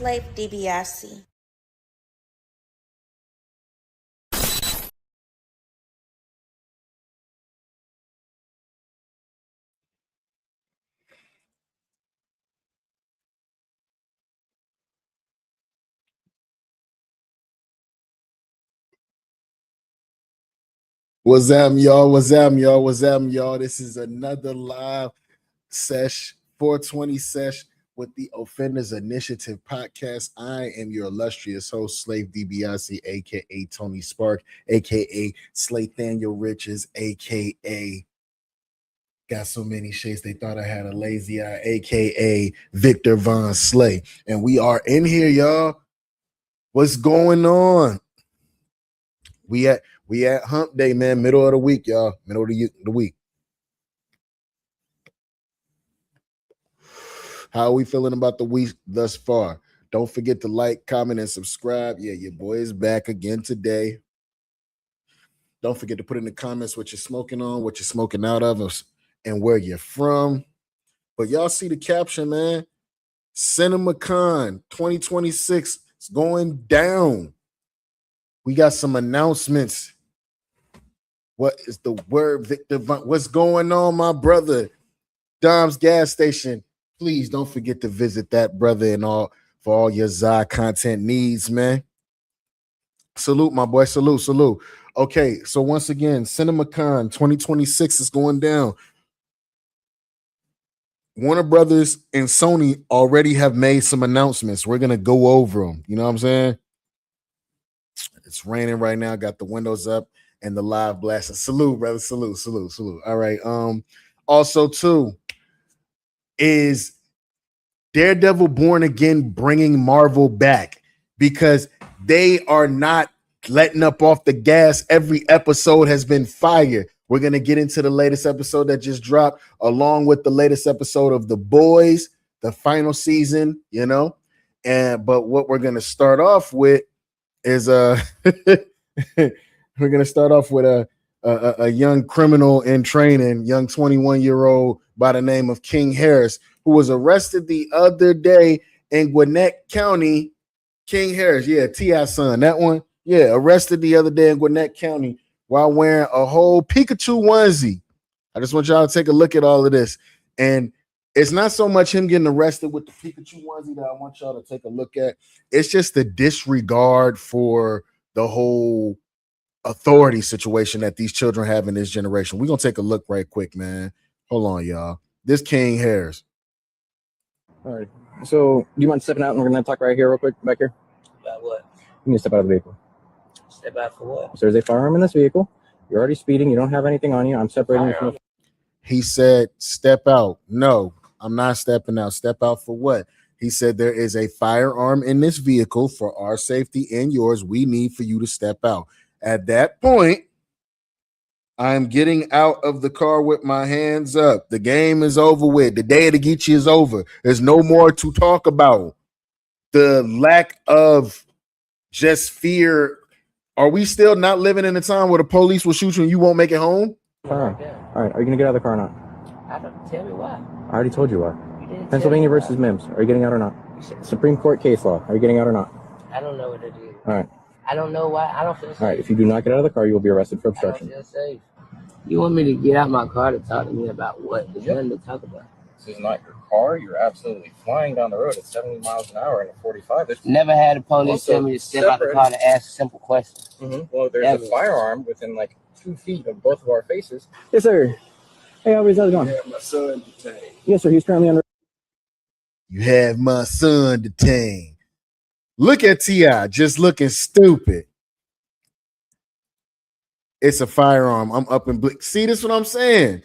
slave DiBiase. What's up, y'all? What's up, y'all? What's up, y'all? This is another live sesh, 420 sesh with the Offenders Initiative podcast. I am your illustrious host, Slave DiBiase, aka Tony Spark, aka Slathaniel Riches, aka got so many shades they thought I had a lazy eye, aka Victor Von Slay. And we are in here, y'all. What's going on? We at hump day, man. Middle of the week, y'all. Middle of the week. How are we feeling about the week thus far? Don't forget to like, comment, and subscribe. Yeah, your boy is back again today. Don't forget to put in the comments what you're smoking on, what you're smoking out of, and where you're from. But y'all see the caption, man. CinemaCon 2026 is going down. We got some announcements. What is the word, Victor? What's going on, my brother? Dom's gas station. Please don't forget to visit that, brother, and all for all your Zai content needs, man. Salute, my boy. Salute. Okay, so once again, CinemaCon 2026 is going down. Warner Brothers and Sony already have made some announcements. We're gonna go over them. You know what I'm saying? It's raining right now. Got the windows up and the live blasting. Salute, brother. Salute. All right. Also, too, is Daredevil Born Again bringing Marvel back, because they are not letting up off the gas. Every episode has been fire. We're going to get into the latest episode that just dropped, along with the latest episode of The Boys, the final season, you know. But what we're going to start off with is we're going to start off with a young criminal in training, young 21-year-old by the name of King Harris, who was arrested the other day in Gwinnett County. King Harris, yeah, T.I.'s son, that one. Yeah, arrested the other day in Gwinnett County while wearing a whole Pikachu onesie. I just want y'all to take a look at all of this. And it's not so much him getting arrested with the Pikachu onesie that I want y'all to take a look at. It's just the disregard for the whole authority situation that these children have in this generation. We're going to take a look right quick, man. Hold on, y'all. This King Harris. All right. So, do you mind stepping out and we're going to talk right here real quick back here? About what? You need to step out of the vehicle. Step out for what? So there's a firearm in this vehicle. You're already speeding. You don't have anything on you. I'm separating you from. He said, step out. No, I'm not stepping out. Step out for what? He said there is a firearm in this vehicle for our safety and yours. We need for you to step out. At that point, I'm getting out of the car with my hands up. The game is over with. The day of the Geechee is over. There's no more to talk about. The lack of just fear. Are we still not living in a time where the police will shoot you and you won't make it home? All right. Are you going to get out of the car or not? I don't tell me why. I already told you why. You Pennsylvania versus Mims. Are you getting out or not? Supreme Court case law. Are you getting out or not? I don't know what it is. All right. I don't know why. I don't feel safe. All right. If you do not get out of the car, you will be arrested for I don't obstruction. feel safe. You want me to get out my car to talk to me about what? There's nothing to talk about. This is not your car. You're absolutely flying down the road at 70 miles an hour in a 45. Never had a police tell me to step out the car to ask a simple question. Well, there's a firearm within like 2 feet of both of our faces. Yes, sir. Hey, how's it going? Yeah, my son detained. Yes, sir. He's currently under. You have my son detained. Look at T.I. just looking stupid. It's a firearm. I'm up and see, this is what I'm saying.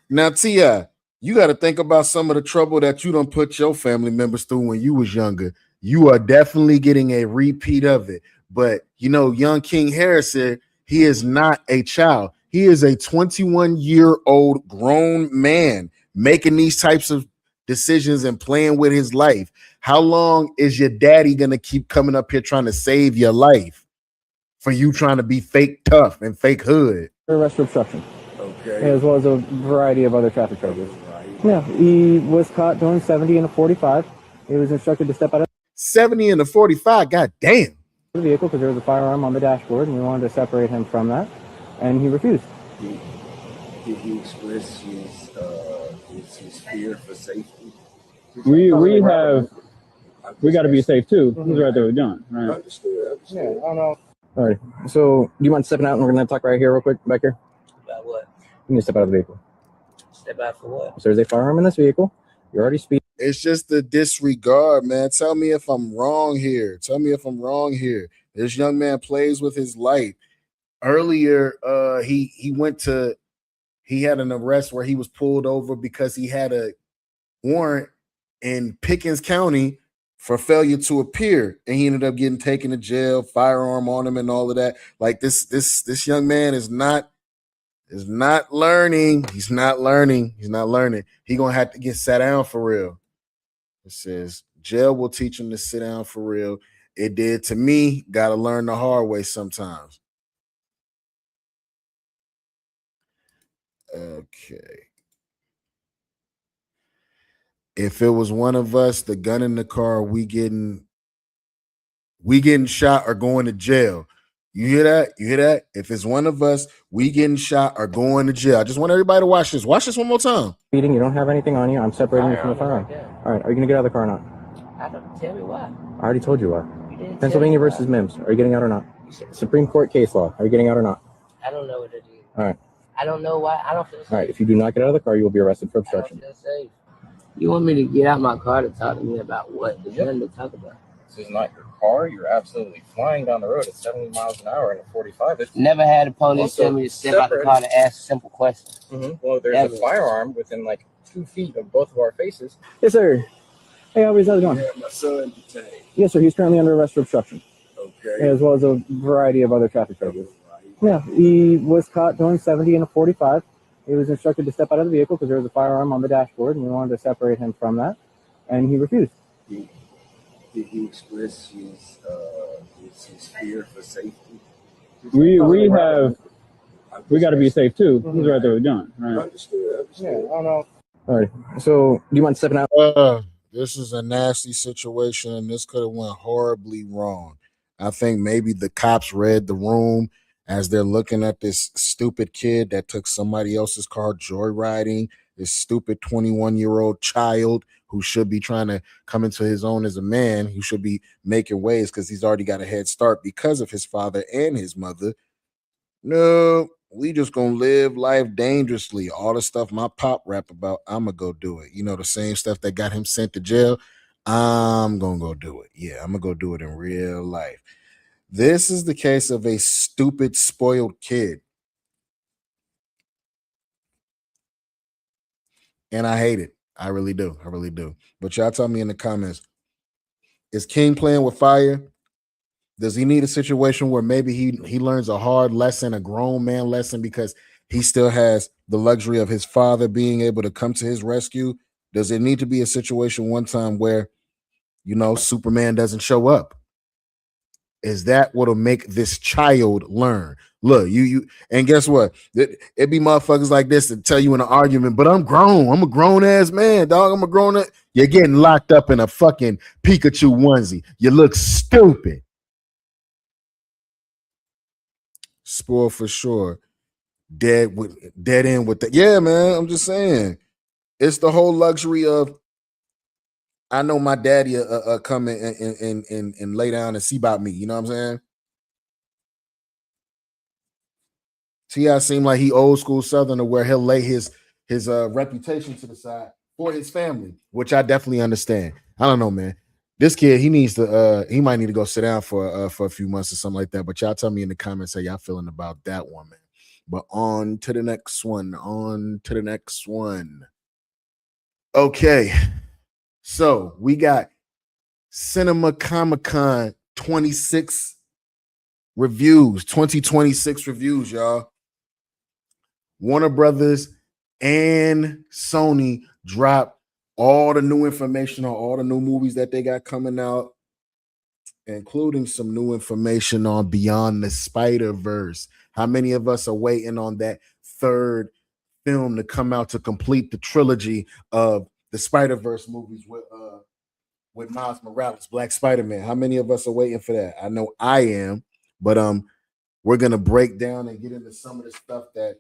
Now, T.I., you got to think about some of the trouble that you done put your family members through when you was younger. You are definitely getting a repeat of it. But, you know, young King Harris said he is not a child. He is a 21-year-old grown man making these types of decisions and playing with his life. How long is your daddy going to keep coming up here trying to save your life for you trying to be fake tough and fake hood? Arrest for obstruction. Okay. As well as a variety of other traffic charges. Yeah, he was caught doing 70 in a 45. He was instructed to step out of. 70 and a 45. God damn. The vehicle because there was a firearm on the dashboard, and we wanted to separate him from that, and he refused. Did he express his fear for safety? We got to be safe too. He's right there with John. Right. Understood. Yeah, I don't know. All right. So, do you mind stepping out, and we're gonna talk right here, real quick, back here? About what? You need to step out of the vehicle. Step out for what? So there's a firearm in this vehicle. You're already speeding. It's just the disregard, man. Tell me if I'm wrong here. This young man plays with his life. Earlier, he had an arrest where he was pulled over because he had a warrant in Pickens County for failure to appear, and he ended up getting taken to jail, firearm on him, and all of that. Like this young man is not learning. He's not learning. He gonna have to get sat down for real. It says jail will teach him to sit down for real. It did to me. Got to learn the hard way sometimes. Okay. If it was one of us, the gun in the car, we getting shot or going to jail. You hear that? If it's one of us, we getting shot or going to jail. I just want everybody to watch this. Watch this one more time. Speeding. You don't have anything on you. I'm separating you from the firearm. All right. Are you gonna get out of the car or not? I don't tell me why. I already told you why. You didn't Pennsylvania tell me versus Mims. Are you getting out or not? Supreme Court case law. Are you getting out or not? I don't know what it is. All right. I don't know why. I don't feel safe. All right. If you do not get out of the car, you will be arrested for I don't obstruction. feel safe. You want me to get out my car to talk to me about what? There's nothing to talk about. This is not your car. You're absolutely flying down the road at 70 miles an hour in a 45. Never had a police Also tell me to step out the car to ask simple questions. Well, there's Ever. a firearm within like 2 feet of both of our faces. Yes, sir. Hey, how's it going? Yeah, my son detained. Yes, sir. He's currently under arrest for obstruction, Okay. as well as a variety of other traffic charges. Yeah, he was caught doing 70 in a 45. He was instructed to step out of the vehicle because there was a firearm on the dashboard, and we wanted to separate him from that, and he refused. Did he express his fear for safety? We got to be safe too. He's right there with John. Right. Understood. Yeah, I don't know. All right. So, do you mind stepping out? This is a nasty situation, and this could have went horribly wrong. I think maybe the cops read the room as they're looking at this stupid kid that took somebody else's car joyriding, this stupid 21-year-old child who should be trying to come into his own as a man, who should be making waves because he's already got a head start because of his father and his mother. No, we just gonna live life dangerously. All the stuff my pop rap about, I'ma go do it. You know, the same stuff that got him sent to jail, I'm gonna go do it. Yeah, I'm gonna go do it in real life. This is the case of a stupid, spoiled kid. And I hate it. I really do. But y'all tell me in the comments, is King playing with fire? Does he need a situation where maybe he learns a hard lesson, a grown man lesson, because he still has the luxury of his father being able to come to his rescue? Does it need to be a situation one time where, Superman doesn't show up? Is that what'll make this child learn? Look, you and guess what? It be motherfuckers like this that tell you in an argument, but I'm grown. I'm a grown ass man, dog. I'm a grown up. You're getting locked up in a fucking Pikachu onesie. You look stupid. Spoil for sure. Dead end with that. Yeah, man. I'm just saying. It's the whole luxury of, I know my daddy come and lay down and see about me. You know what I'm saying? T.I. seemed like he old school Southerner where he'll lay his reputation to the side for his family, which I definitely understand. I don't know, man. This kid, he might need to go sit down for a few months or something like that. But y'all tell me in the comments how y'all feeling about that one, man. But on to the next one. Okay. So we got CinemaCon 2026 reviews, y'all. Warner Bros. And Sony dropped all the new information on all the new movies that they got coming out, including some new information on Beyond the Spider-Verse. How many of us are waiting on that third film to come out to complete the trilogy of the Spider-Verse movies with with Miles Morales, Black Spider-Man. How many of us are waiting for that? I know I am, but we're gonna break down and get into some of the stuff that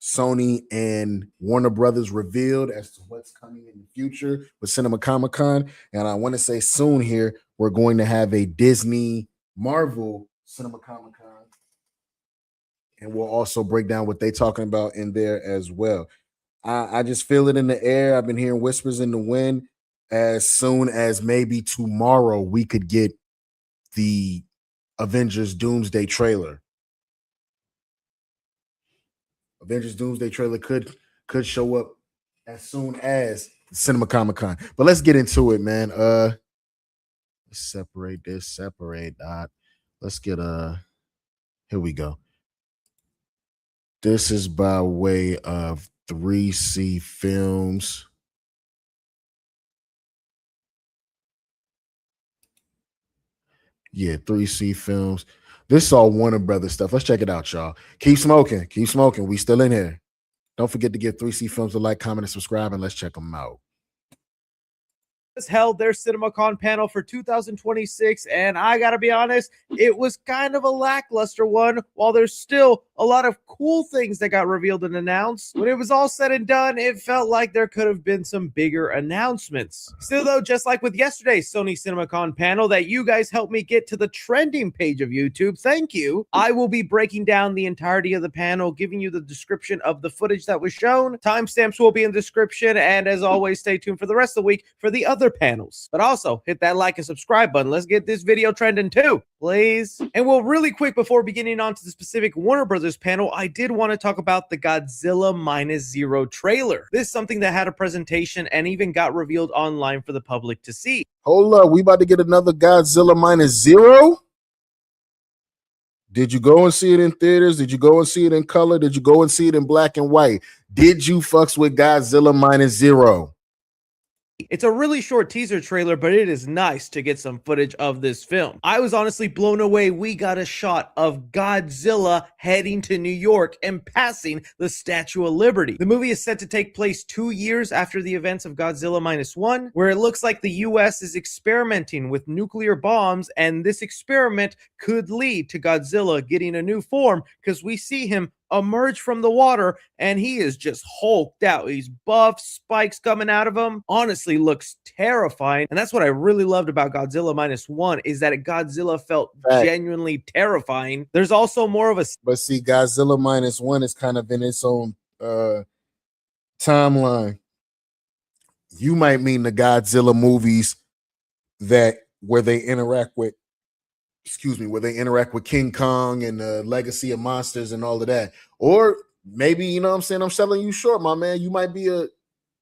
Sony and Warner Brothers revealed as to what's coming in the future with CinemaCon. And I want to say soon here, we're going to have a Disney Marvel CinemaCon. And we'll also break down what they're talking about in there as well. I just feel it in the air. I've been hearing whispers in the wind. As soon as maybe tomorrow, we could get the Avengers Doomsday trailer. Avengers Doomsday trailer could show up as soon as CinemaCon. But let's get into it, man. Let's separate that. Let's get here we go. This is by way of 3C Films. Yeah, 3C Films. This is all Warner Brothers stuff. Let's check it out, y'all. Keep smoking. Keep smoking. We still in here. Don't forget to give 3C Films a like, comment, and subscribe, and let's check them out. Held their CinemaCon panel for 2026, and I gotta be honest, it was kind of a lackluster one. While there's still a lot of cool things that got revealed and announced, when it was all said and done, it felt like there could have been some bigger announcements. Still though, just like with yesterday's Sony CinemaCon panel that you guys helped me get to the trending page of YouTube, thank you, I will be breaking down the entirety of the panel, giving you the description of the footage that was shown. Timestamps will be in the description, and as always, stay tuned for the rest of the week for the other panels. But also hit that like and subscribe button. Let's get this video trending too, please. And well, really quick before beginning on to the specific Warner Brothers panel, I did want to talk about the Godzilla -0 trailer. This is something that had a presentation and even got revealed online for the public to see. Hold up, we about to get another Godzilla -0? Did you go and see it in theaters? Did you go and see it in color? Did you go and see it in black and white? Did you fucks with Godzilla -0? It's a really short teaser trailer, but it is nice to get some footage of this film. I was honestly blown away. We got a shot of Godzilla heading to New York and passing the Statue of Liberty. The movie is set to take place 2 years after the events of Godzilla -1, where it looks like the US is experimenting with nuclear bombs, and this experiment could lead to Godzilla getting a new form because we see him emerge from the water and he is just hulked out. He's buff, spikes coming out of him. Honestly looks terrifying. And that's what I really loved about Godzilla -1 is that Godzilla felt genuinely terrifying. There's also more of a... But see, Godzilla -1 is kind of in its own timeline. You might mean the Godzilla movies where they interact with King Kong and the Legacy of Monsters and all of that. Or maybe, you know what I'm saying, I'm selling you short, my man. You might be a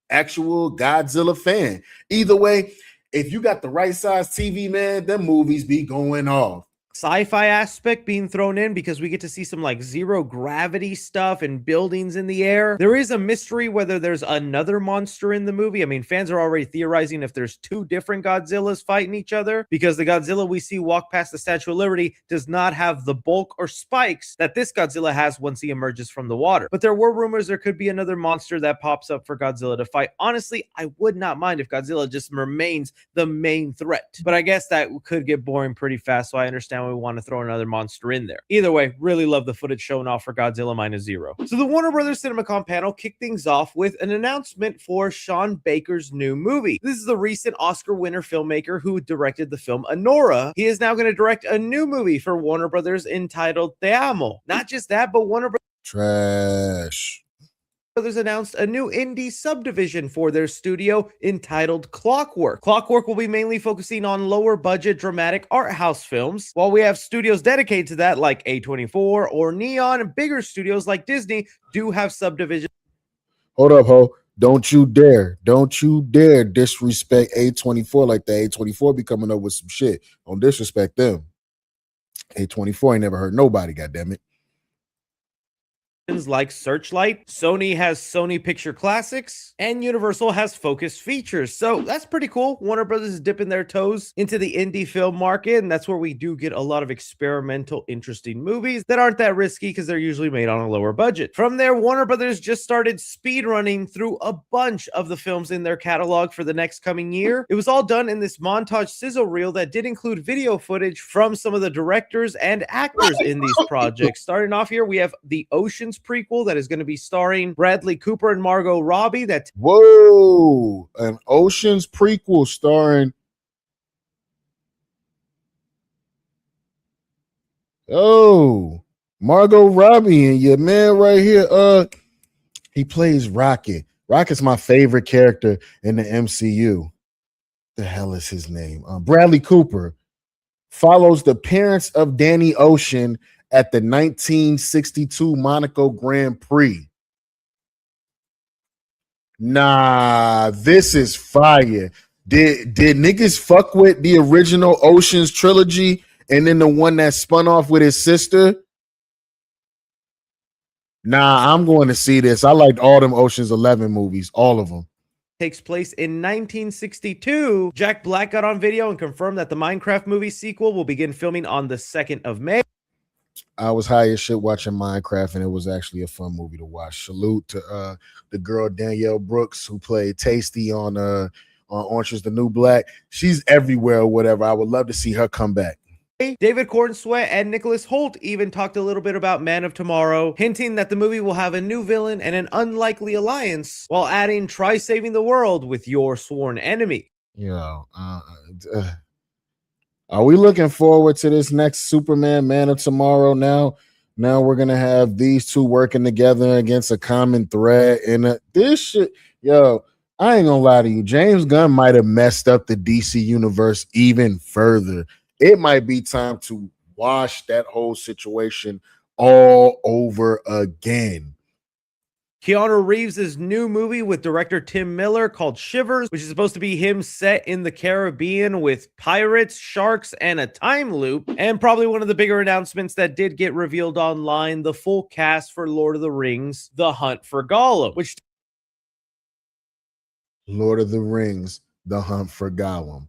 actual Godzilla fan. Either way, if you got the right size TV, man, them movies be going off. Sci-fi aspect being thrown in because we get to see some like zero gravity stuff and buildings in the air. There is a mystery whether there's another monster in the movie. I mean, fans are already theorizing if there's two different Godzillas fighting each other, because the Godzilla we see walk past the Statue of Liberty does not have the bulk or spikes that this Godzilla has once he emerges from the water. But there were rumors there could be another monster that pops up for Godzilla to fight. Honestly, I would not mind if Godzilla just remains the main threat, but I guess that could get boring pretty fast, so I understand we want to throw another monster in there. Either way, really love the footage shown off for Godzilla -0. So the Warner Brothers CinemaCon panel kicked things off with an announcement for Sean Baker's new movie. This is the recent Oscar winner filmmaker who directed the film Anora. He is now going to direct a new movie for Warner Brothers entitled Te Amo. Not just that, but Warner Brothers announced a new indie subdivision for their studio entitled Clockwork. Clockwork will be mainly focusing on lower budget dramatic art house films, while we have studios dedicated to that like A24 or Neon, and bigger studios like Disney do have subdivisions. Hold up, ho. Don't you dare disrespect A24 like the A24 be coming up with some shit. Don't disrespect them. A24 ain't never hurt nobody, goddammit. like Searchlight, Sony has Sony Picture Classics, and Universal has Focus Features. So that's pretty cool. Warner Bros. Is dipping their toes into the indie film market, and that's where we do get a lot of experimental, interesting movies that aren't that risky because they're usually made on a lower budget. From there, Warner Bros. Just started speed running through a bunch of the films in their catalog for the next coming year. It was all done in this montage sizzle reel that did include video footage from some of the directors and actors in these projects. Starting off here, we have the Ocean's prequel that is going to be starring Bradley Cooper and Margot Robbie. Whoa, an Ocean's prequel starring Margot Robbie and your man right here. He plays Rocket. Rocket's my favorite character in the MCU. The hell is his name? Bradley Cooper follows the parents of Danny Ocean at the 1962 Monaco Grand Prix. Nah, this is fire. Did niggas fuck with the original Ocean's trilogy and then the one that spun off with his sister? Nah, I'm going to see this. I liked all them Ocean's 11 movies, all of them. Takes place in 1962. Jack Black got on video and confirmed that the Minecraft movie sequel will begin filming on the 2nd of May. I was high as shit watching Minecraft, and it was actually a fun movie to watch. Salute to the girl Danielle Brooks who played Tasty on Orange is the New Black. She's everywhere or whatever. I would love to see her come back. David Cornsweet and Nicholas Hoult even talked a little bit about Man of Tomorrow, hinting that the movie will have a new villain and an unlikely alliance, while adding try saving the world with your sworn enemy. Are we looking forward to this next Superman Man of Tomorrow now? Now we're gonna have these two working together against a common threat. And this shit, I ain't gonna lie to you. James Gunn might have messed up the DC universe even further. It might be time to wash that whole situation all over again. Keanu Reeves' new movie with director Tim Miller called Shivers, which is supposed to be him set in the Caribbean with pirates, sharks, and a time loop. And probably one of the bigger announcements that did get revealed online, the full cast for Lord of the Rings, The Hunt for Gollum, which Lord of the Rings, The Hunt for Gollum.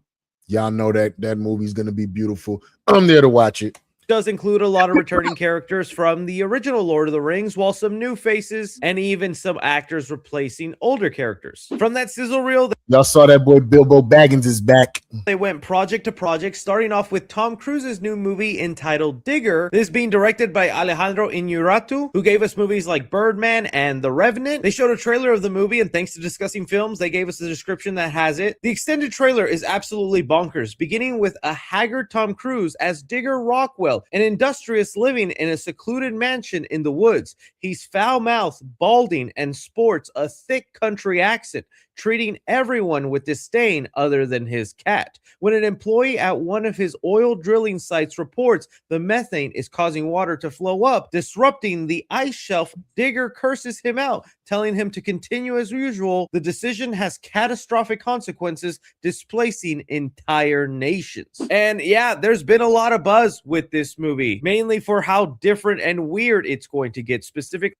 Y'all know that movie's going to be beautiful. I'm there to watch it. Does include a lot of returning characters from the original Lord of the Rings, while some new faces and even some actors replacing older characters. From that sizzle reel, y'all saw that boy Bilbo Baggins is back. They went project to project, starting off with Tom Cruise's new movie entitled Digger. This being directed by Alejandro Iñárritu, who gave us movies like Birdman and The Revenant. They showed a trailer of the movie, and thanks to discussing films, they gave us a description that has it. The extended trailer is absolutely bonkers, beginning with a haggard Tom Cruise as Digger Rockwell, an industrious living in a secluded mansion in the woods. He's foul-mouthed, balding, and sports a thick country accent, treating everyone with disdain other than his cat. When an employee at one of his oil drilling sites reports the methane is causing water to flow up, disrupting the ice shelf, Digger curses him out, telling him to continue as usual. The decision has catastrophic consequences, displacing entire nations. And yeah, there's been a lot of buzz with this movie, mainly for how different and weird it's going to get. Specific.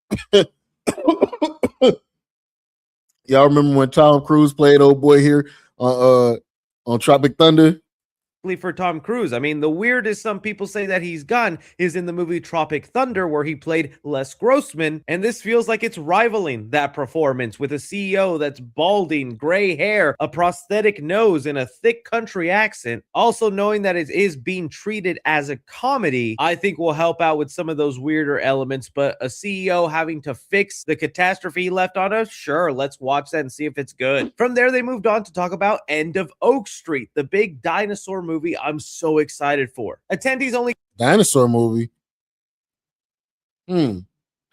Y'all remember when Tom Cruise played old boy here on Tropic Thunder? For Tom Cruise. I mean, the weirdest some people say that he's gone is in the movie Tropic Thunder, where he played Les Grossman, and this feels like it's rivaling that performance with a CEO that's balding, gray hair, a prosthetic nose, and a thick country accent. Also, knowing that it is being treated as a comedy, I think will help out with some of those weirder elements, but a CEO having to fix the catastrophe left on us, sure, let's watch that and see if it's good. From there, they moved on to talk about End of Oak Street, the big dinosaur movie I'm so excited for. Attendees only. Dinosaur movie. How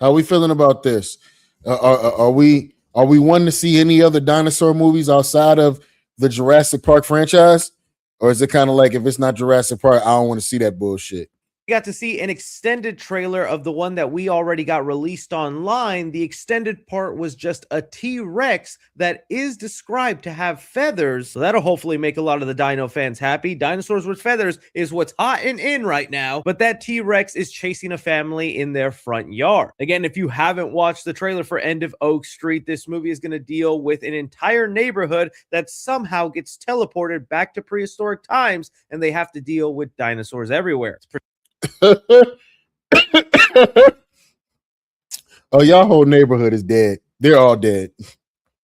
are we feeling about this? Are we wanting to see any other dinosaur movies outside of the Jurassic Park franchise? Or is it kind of like, if it's not Jurassic Park, I don't want to see that bullshit? We got to see an extended trailer of the one that we already got released online. The extended part was just a T-Rex that is described to have feathers. So that'll hopefully make a lot of the dino fans happy. Dinosaurs with feathers is what's hot and in right now. But that T-Rex is chasing a family in their front yard. Again, if you haven't watched the trailer for End of Oak Street, this movie is going to deal with an entire neighborhood that somehow gets teleported back to prehistoric times, and they have to deal with dinosaurs everywhere. Oh, y'all whole neighborhood is dead. They're all dead.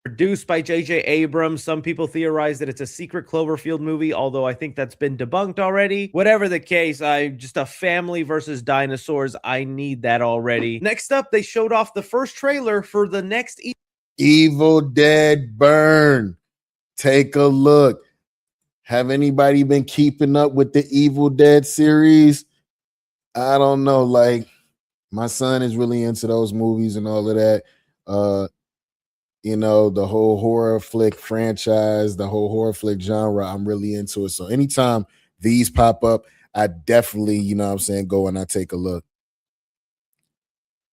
Produced by J.J. Abrams. Some people theorize that it's a secret Cloverfield movie, although I think that's been debunked already. Whatever the case, just a family versus dinosaurs. I need that already. Next up, they showed off the first trailer for the next Evil Dead Burn. Take a look. Have anybody been keeping up with the Evil Dead series? I don't know. Like, my son is really into those movies and all of that. You know, the whole horror flick franchise, the whole horror flick genre, I'm really into it. So anytime these pop up, I definitely, you know what I'm saying, go and I take a look.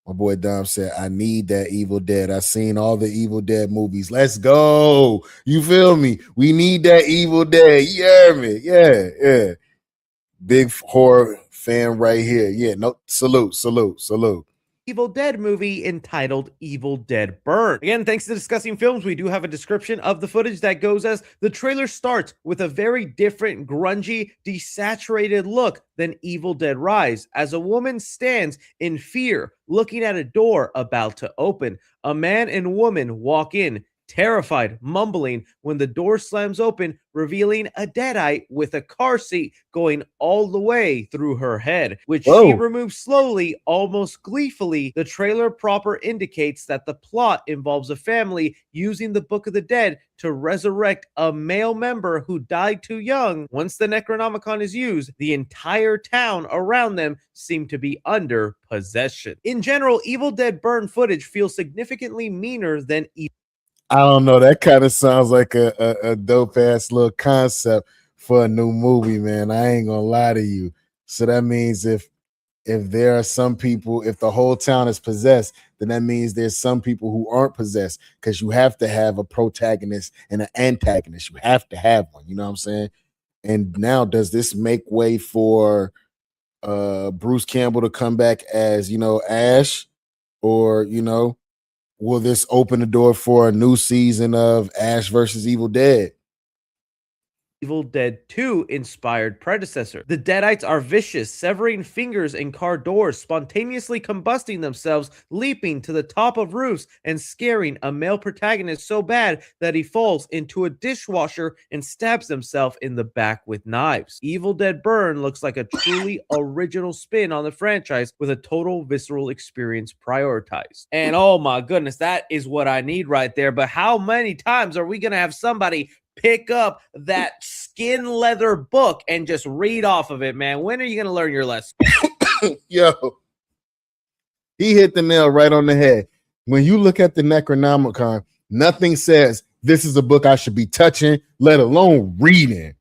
My boy Dom said, I need that Evil Dead. I've seen all the Evil Dead movies. Let's go. You feel me? We need that Evil Dead. You hear me? Yeah. Big horror fan right here. Yeah, no, salute. Evil Dead movie entitled Evil Dead Burn. Again, thanks to Discussing Films, we do have a description of the footage that goes as the trailer starts with a very different, grungy, desaturated look than Evil Dead Rise, as a woman stands in fear, looking at a door about to open. A man and woman walk in, terrified, mumbling, when the door slams open, revealing a deadite with a car seat going all the way through her head, which she removes slowly, almost gleefully. The trailer proper indicates that the plot involves a family using the Book of the Dead to resurrect a male member who died too young. Once the Necronomicon is used, the entire town around them seem to be under possession. In general, Evil Dead Burn footage feels significantly meaner than I don't know. That kind of sounds like a dope ass little concept for a new movie, man. I ain't gonna lie to you. So that means if there are some people, if the whole town is possessed, then that means there's some people who aren't possessed, because you have to have a protagonist and an antagonist. You have to have one. You know what I'm saying? And now, does this make way for Bruce Campbell to come back as, you know, Ash, or, you know, will this open the door for a new season of Ash versus Evil Dead? Evil Dead 2 inspired predecessor. The Deadites are vicious, severing fingers in car doors, spontaneously combusting themselves, leaping to the top of roofs, and scaring a male protagonist so bad that he falls into a dishwasher and stabs himself in the back with knives. Evil Dead Burn looks like a truly original spin on the franchise, with a total visceral experience prioritized. And oh my goodness, that is what I need right there. But how many times are we going to have somebody pick up that skin leather book and just read off of it, man? When are you going to learn your lesson? Yo, he hit the nail right on the head. When you look at the Necronomicon, nothing says this is a book I should be touching, let alone reading.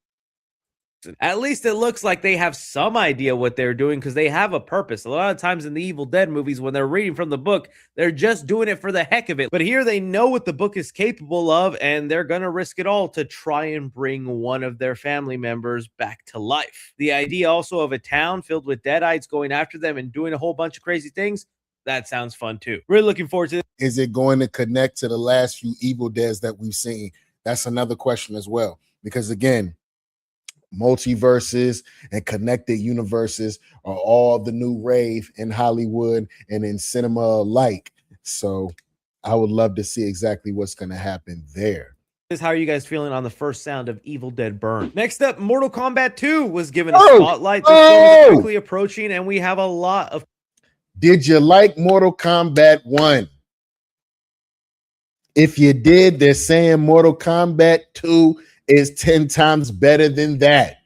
At least it looks like they have some idea what they're doing, because they have a purpose. A lot of times in the Evil Dead movies, when they're reading from the book, they're just doing it for the heck of it. But here they know what the book is capable of, and they're going to risk it all to try and bring one of their family members back to life. The idea also of a town filled with deadites going after them and doing a whole bunch of crazy things, that sounds fun too. Really looking forward to this. Is it going to connect to the last few Evil Deads that we've seen? That's another question as well. Because again, multiverses and connected universes are all the new rave in Hollywood and in cinema alike. So I would love to see exactly what's going to happen there. How are you guys feeling on the first sound of Evil Dead Burn? Next up, Mortal Kombat 2 was given a spotlight. This film is quickly approaching, and we have a lot of... Did you like Mortal Kombat 1? If you did, they're saying Mortal Kombat 2 is 10 times better than that.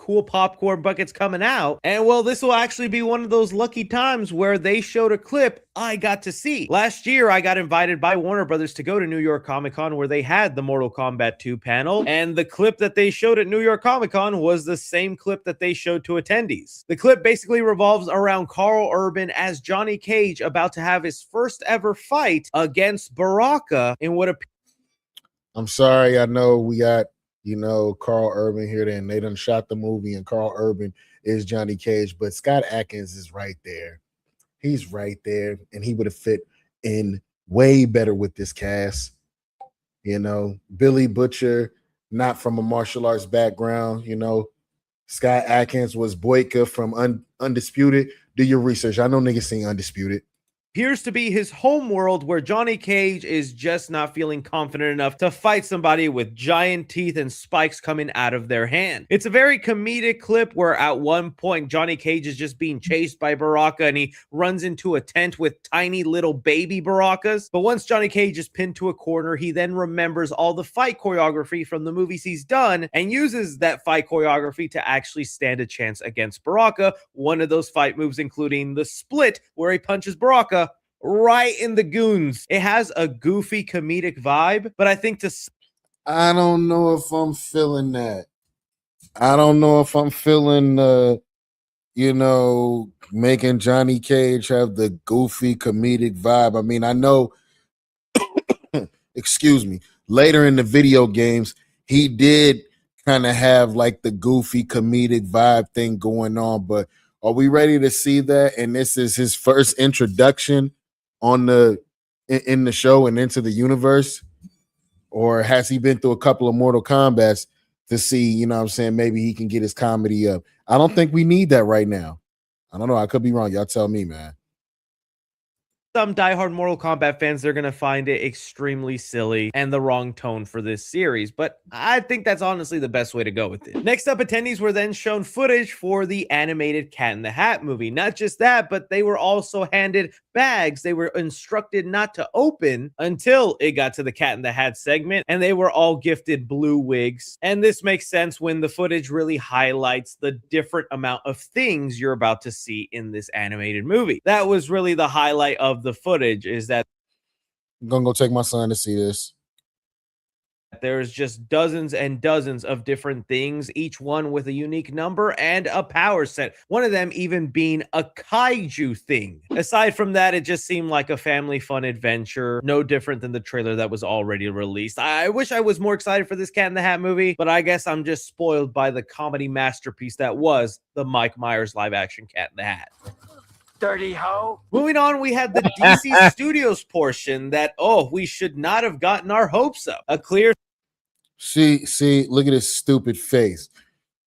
cool popcorn buckets coming out. And well, this will actually be one of those lucky times where they showed a clip I got to see. Last year, I got invited by Warner Bros. To go to New York Comic Con where they had the Mortal Kombat 2 panel. And the clip that they showed at New York Comic Con was the same clip that they showed to attendees. The clip basically revolves around Carl Urban as Johnny Cage about to have his first ever fight against Baraka in what appears. I'm sorry, I know we got, Carl Urban here, and they done shot the movie, and Carl Urban is Johnny Cage, but Scott Adkins is right there. He's right there, and he would have fit in way better with this cast. Billy Butcher, not from a martial arts background. Scott Adkins was Boyka from Undisputed. Do your research. I know niggas seen Undisputed. Appears to be his home world, where Johnny Cage is just not feeling confident enough to fight somebody with giant teeth and spikes coming out of their hand. It's a very comedic clip where at one point Johnny Cage is just being chased by Baraka and he runs into a tent with tiny little baby Barakas. But once Johnny Cage is pinned to a corner, he then remembers all the fight choreography from the movies he's done and uses that fight choreography to actually stand a chance against Baraka. One of those fight moves including the split, where he punches Baraka right in the goons. It has a goofy comedic vibe, but I think I don't know if I'm feeling that. I don't know if I'm feeling making Johnny Cage have the goofy comedic vibe. I mean, I know excuse me, later in the video games, he did kind of have like the goofy comedic vibe thing going on, but are we ready to see that? And this is his first introduction in the show and into the universe, or has he been through a couple of Mortal Kombats to see, maybe he can get his comedy up? I don't think we need that right now. I don't know. I could be wrong. Y'all tell me, man. some diehard Mortal Kombat fans, they're going to find it extremely silly and the wrong tone for this series, but I think that's honestly the best way to go with it. Next up, attendees were then shown footage for the animated Cat in the Hat movie. Not just that, but they were also handed bags they were instructed not to open until it got to the Cat in the Hat segment, and they were all gifted blue wigs. And this makes sense when the footage really highlights the different amount of things you're about to see in this animated movie. That was really the highlight of the footage, is that I'm gonna go take my son to see this. there's just dozens and dozens of different things, each one with a unique number and a power set. One of them even being a kaiju thing. Aside from that, it just seemed like a family fun adventure, no different than the trailer that was already released. I wish I was more excited for this Cat in the Hat movie, but I guess I'm just spoiled by the comedy masterpiece that was the Mike Myers live action Cat in the Hat. Dirty hoe. Moving on, we had the DC Studios portion that, we should not have gotten our hopes up. A clear See, look at his stupid face.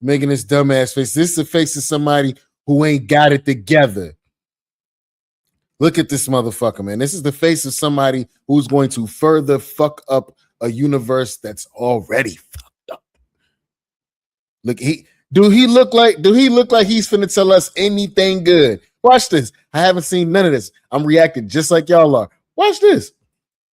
Making this dumbass face. This is the face of somebody who ain't got it together. Look at this motherfucker, man. This is the face of somebody who's going to further fuck up a universe that's already fucked up. Look, do he look like he's finna tell us anything good? Watch this. I haven't seen none of this. I'm reacting just like y'all are. Watch this.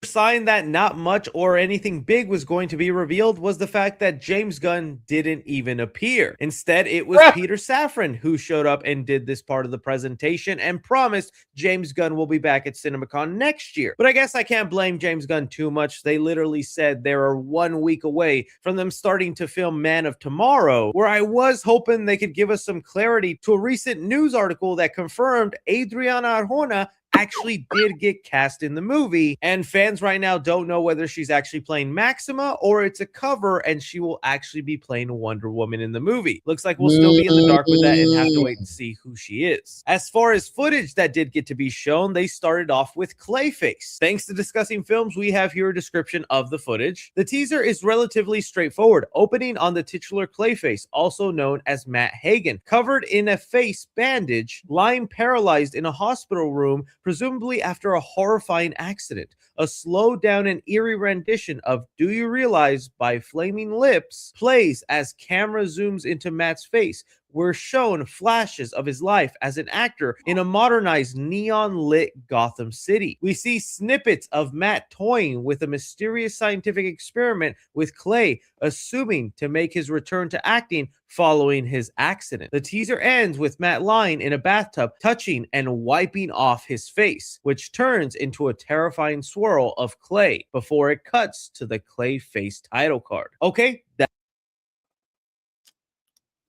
sign that not much or anything big was going to be revealed was the fact that James Gunn didn't even appear. Instead, it was Peter Safran who showed up and did this part of the presentation and promised James Gunn will be back at CinemaCon next year. But I guess I can't blame James Gunn too much. They literally said they are 1 week away from them starting to film Man of Tomorrow, where I was hoping they could give us some clarity to a recent news article that confirmed Adriana Arjona actually did get cast in the movie, and fans right now don't know whether she's actually playing Maxima or it's a cover and she will actually be playing Wonder Woman in the movie. Looks like we'll still be in the dark with that and have to wait and see who she is. As far as footage that did get to be shown, they started off with Clayface. Thanks to discussing films, we have here a description of the footage. The teaser is relatively straightforward, opening on the titular Clayface, also known as Matt Hagen, covered in a face bandage, lying paralyzed in a hospital room, presumably after a horrifying accident. A slow down and eerie rendition of Do You Realize by Flaming Lips plays as camera zooms into Matt's face, we're shown flashes of his life as an actor in a modernized neon-lit Gotham City. We see snippets of Matt toying with a mysterious scientific experiment with clay, assuming to make his return to acting following his accident. The teaser ends with Matt lying in a bathtub, touching and wiping off his face, which turns into a terrifying swirl of clay before it cuts to the clay face title card. Okay,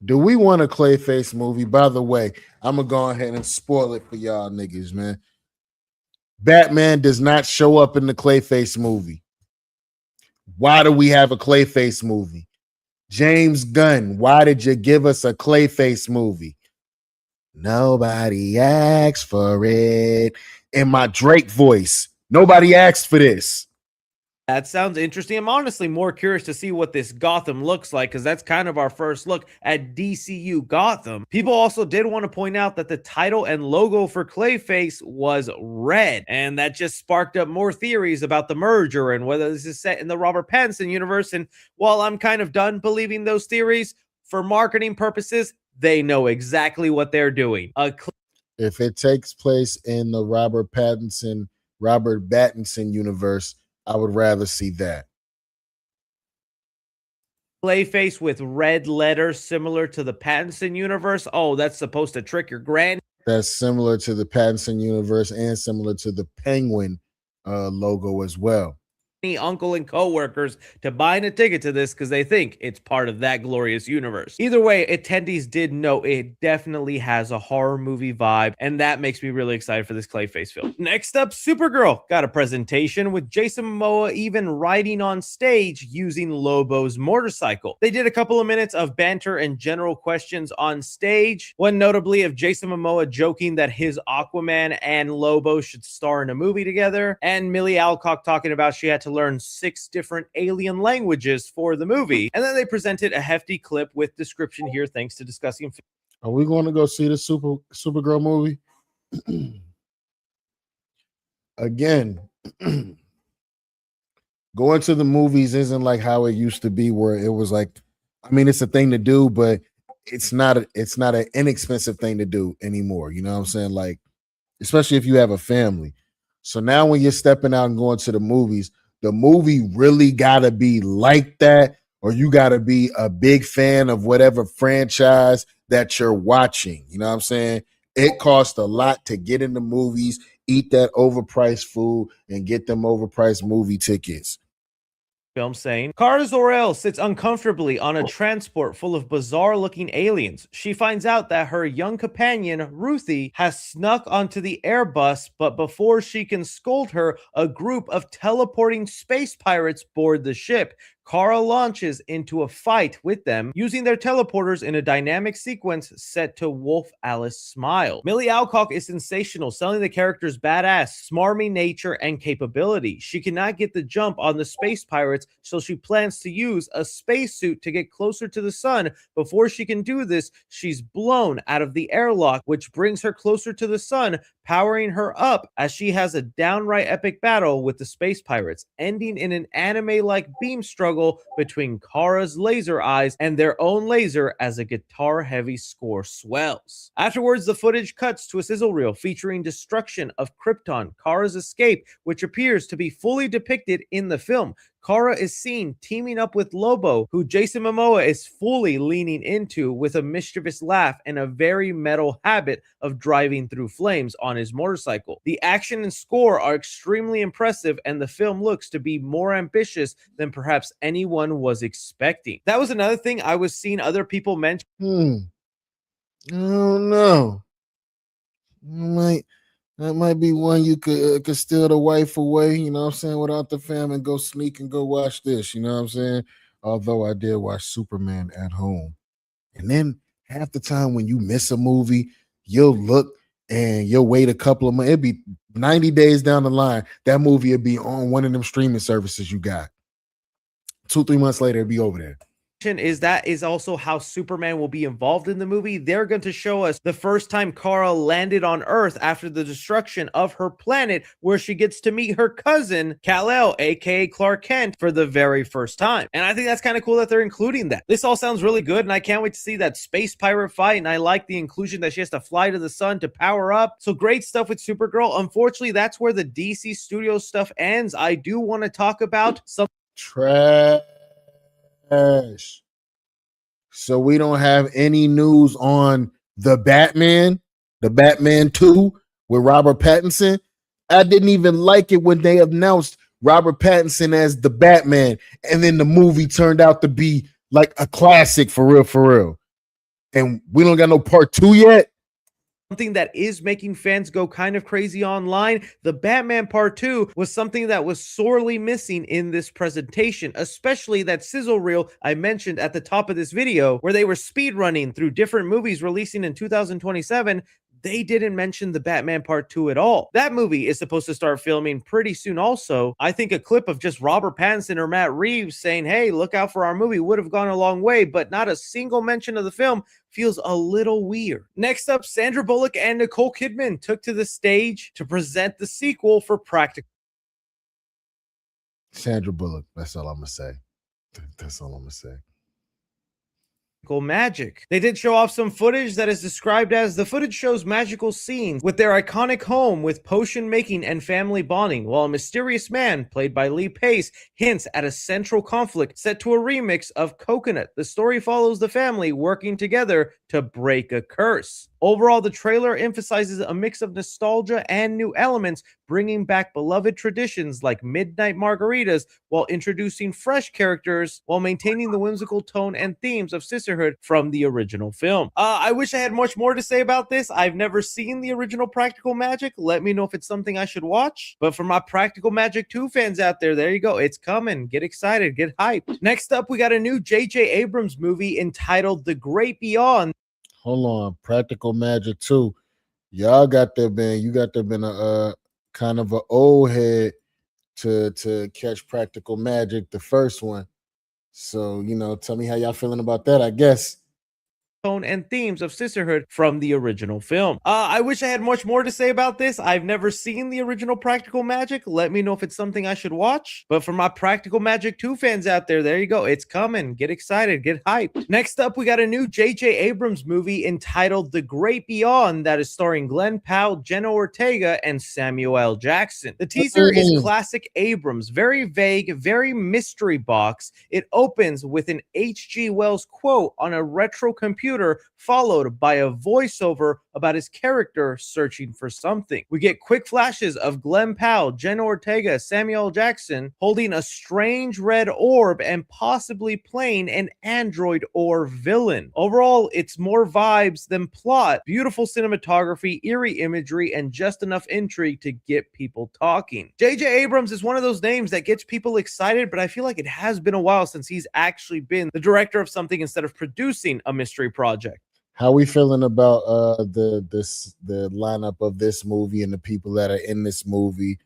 Do we want a Clayface movie? By the way, I'm gonna go ahead and spoil it for y'all niggas, man. Batman does not show up in the Clayface movie. Why do we have a Clayface movie? James Gunn, why did you give us a Clayface movie? Nobody asked for it. In my Drake voice, nobody asked for this. that sounds interesting. I'm honestly more curious to see what this Gotham looks like, because that's kind of our first look at DCU Gotham. People also did want to point out that the title and logo for Clayface was red, and that just sparked up more theories about the merger and whether this is set in the Robert Pattinson universe. And while I'm kind of done believing those theories, for marketing purposes, they know exactly what they're doing. If it takes place in the Robert Pattinson universe, I would rather see that. Clayface with red letters similar to the Pattinson universe. Oh, that's supposed to trick your grand. That's similar to the Pattinson universe and similar to the Penguin logo as well. Uncle and co-workers to buying a ticket to this because they think it's part of that glorious universe. Either way, attendees did know it definitely has a horror movie vibe, and that makes me really excited for this Clayface film. Next up, Supergirl got a presentation with Jason Momoa even riding on stage using Lobo's motorcycle. They did a couple of minutes of banter and general questions on stage, one notably of Jason Momoa joking that his Aquaman and Lobo should star in a movie together, and Millie Alcock talking about she had to learn 6 different alien languages for the movie. And then they presented a hefty clip with description here, thanks to discussing. Are we going to go see the Supergirl movie? Again, going to the movies isn't like how it used to be, where it was like, I mean, it's a thing to do, but it's not an inexpensive thing to do anymore. You know what I'm saying? Like, especially if you have a family. So now when you're stepping out and going to the movies, the movie really got to be like that, or you got to be a big fan of whatever franchise that you're watching. You know what I'm saying? It costs a lot to get in the movies, eat that overpriced food, and get them overpriced movie tickets. Film saying Kara Zor-El sits uncomfortably on a transport full of bizarre-looking aliens. She finds out that her young companion, Ruthie, has snuck onto the Airbus, but before she can scold her, a group of teleporting space pirates board the ship. Kara launches into a fight with them, using their teleporters in a dynamic sequence set to Wolf Alice Smile. Millie Alcock is sensational, selling the character's badass, smarmy nature and capability. She cannot get the jump on the space pirates, so she plans to use a spacesuit to get closer to the sun. Before she can do this, she's blown out of the airlock, which brings her closer to the sun, powering her up as she has a downright epic battle with the space pirates, ending in an anime-like beam struggle between Kara's laser eyes and their own laser as a guitar-heavy score swells. Afterwards, the footage cuts to a sizzle reel featuring destruction of Krypton, Kara's escape, which appears to be fully depicted in the film. Kara is seen teaming up with Lobo, who Jason Momoa is fully leaning into with a mischievous laugh and a very metal habit of driving through flames on his motorcycle. The action and score are extremely impressive, and the film looks to be more ambitious than perhaps anyone was expecting. That was another thing I was seeing other people mention. I don't know. That might be one you could steal the wife away, you know what I'm saying, without the fam, and go sneak and go watch this, you know what I'm saying? Although I did watch Superman at home. And then half the time when you miss a movie, you'll look and you'll wait a couple of months. It'd be 90 days down the line. That movie would be on one of them streaming services you got. 2-3 months later, it'd be over there. mention is that is also how Superman will be involved in the movie. They're going to show us the first time Kara landed on Earth after the destruction of her planet, where she gets to meet her cousin, Kal-El, aka Clark Kent, for the very first time. And I think that's kind of cool that they're including that. This all sounds really good, and I can't wait to see that space pirate fight, and I like the inclusion that she has to fly to the sun to power up. So great stuff with Supergirl. Unfortunately, that's where the DC Studios stuff ends. I do want to talk about some Trash. So we don't have any news on the Batman 2 with Robert Pattinson. I didn't even like it when they announced Robert Pattinson as the Batman, and then the movie turned out to be like a classic for real, for real. And we don't got no part 2 yet. something that is making fans go kind of crazy online. The Batman Part 2 was something that was sorely missing in this presentation, especially that sizzle reel I mentioned at the top of this video, where they were speed running through different movies releasing in 2027. They didn't mention the Batman Part 2 at all. That movie is supposed to start filming pretty soon also. I think a clip of just Robert Pattinson or Matt Reeves saying, hey, look out for our movie would have gone a long way, but not a single mention of the film feels a little weird. Next up, Sandra Bullock and Nicole Kidman took to the stage to present the sequel for Practical Sandra Bullock, that's all I'm going to say. That's all I'm going to say. Magic. They did show off some footage that is described as the footage shows magical scenes with their iconic home with potion making and family bonding, while a mysterious man played by Lee Pace hints at a central conflict set to a remix of Coconut. The story follows the family working together to break a curse. Overall, the trailer emphasizes a mix of nostalgia and new elements, bringing back beloved traditions like midnight margaritas while introducing fresh characters while maintaining the whimsical tone and themes of sisterhood from the original film. I wish I had much more to say about this. I've never seen the original Practical Magic. Let me know if it's something I should watch. But for my Practical Magic 2 fans out there, there you go. It's coming. Get excited. Get hyped. Next up, we got a new J.J. Abrams movie entitled The Great Beyond. Hold on, Practical Magic 2. Y'all got that been, you got that been a kind of an old head to catch Practical Magic, the first one. So, you know, tell me how y'all feeling about that, I guess. And themes of sisterhood from the original film. I wish I had much more to say about this. I've never seen the original Practical Magic. Let me know if it's something I should watch. But for my Practical Magic 2 fans out there, there you go. It's coming. Get excited. Get hyped. Next up, we got a new J.J. Abrams movie entitled The Great Beyond that is starring Glenn Powell, Jenna Ortega, and Samuel L. Jackson. The teaser is classic Abrams, very vague, very mystery box. It opens with an H.G. Wells quote on a retro computer, followed by a voiceover about his character searching for something. We get quick flashes of Glenn Powell, Jenna Ortega, Samuel L. Jackson holding a strange red orb and possibly playing an android or villain. Overall, it's more vibes than plot. Beautiful cinematography, eerie imagery, and just enough intrigue to get people talking. J.J. Abrams is one of those names that gets people excited, but I feel like it has been a while since he's actually been the director of something instead of producing a mystery project. How we feeling about the lineup of this movie and the people that are in this movie?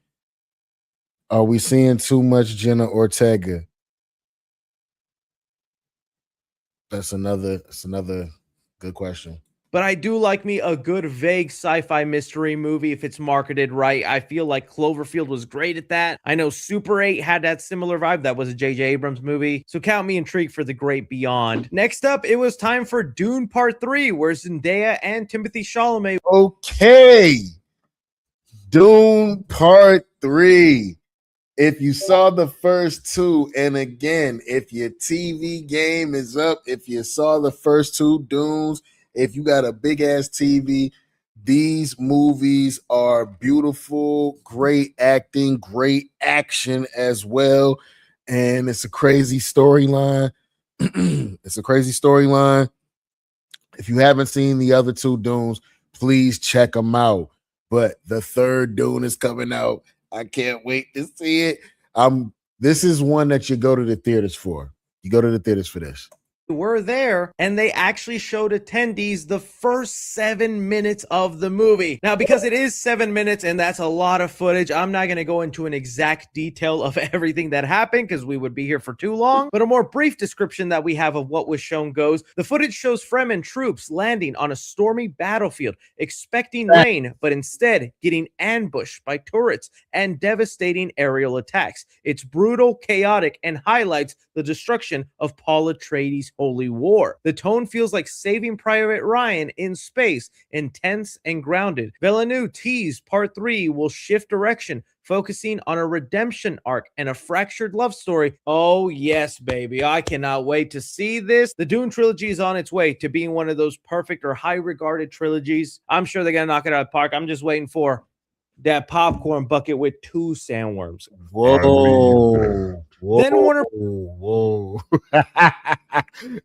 Are we seeing too much Jenna Ortega? That's another good question. But I do like me a good vague sci-fi mystery movie if it's marketed right. I feel like Cloverfield was great at that. I know Super 8 had that similar vibe. That was a J.J. Abrams movie. So count me intrigued for The Great Beyond. Next up, it was time for Dune Part 3, where Zendaya and Timothée Chalamet. Okay. Dune Part 3. If you saw the first two, and again, if your TV game is up, if you saw the first two Dunes, if you got a big ass TV, these movies are beautiful, great acting, great action as well. And it's a crazy storyline. It's a crazy storyline. If you haven't seen the other two Dunes, please check them out. But the third Dune is coming out. I can't wait to see it. This is one that you go to the theaters for. You go to the theaters for this. were there, and they actually showed attendees the first 7 minutes of the movie. Now, because it is 7 minutes and that's a lot of footage, I'm not going to go into an exact detail of everything that happened because we would be here for too long, but a more brief description that we have of what was shown goes. The footage shows Fremen troops landing on a stormy battlefield, expecting rain, but instead getting ambushed by turrets and devastating aerial attacks. It's brutal, chaotic, and highlights the destruction of Paul Atreides' holy war. The tone feels like Saving Private Ryan in space, intense and grounded. Villeneuve teased Part 3 will shift direction, focusing on a redemption arc and a fractured love story. Oh yes, baby, I cannot wait to see this. The Dune trilogy is on its way to being one of those perfect or high regarded trilogies. I'm sure they're gonna knock it out of the park. I'm just waiting for that popcorn bucket with 2 sandworms. Whoa. Then Warner Whoa.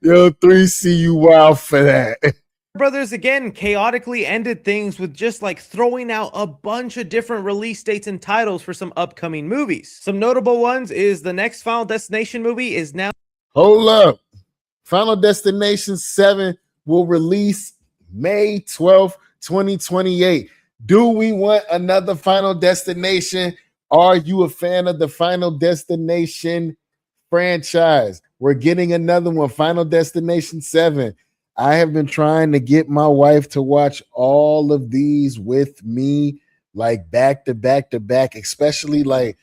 Yo, 3C, you wild for that. Brothers again chaotically ended things with just like throwing out a bunch of different release dates and titles for some upcoming movies. Some notable ones is the next Final Destination movie is now. Hold up. Final Destination 7 will release May 12th, 2028. Do we want another Final Destination? Are you a fan of the Final Destination franchise? We're getting another one, Final Destination 7. I have been trying to get my wife to watch all of these with me, like back to back to back, especially like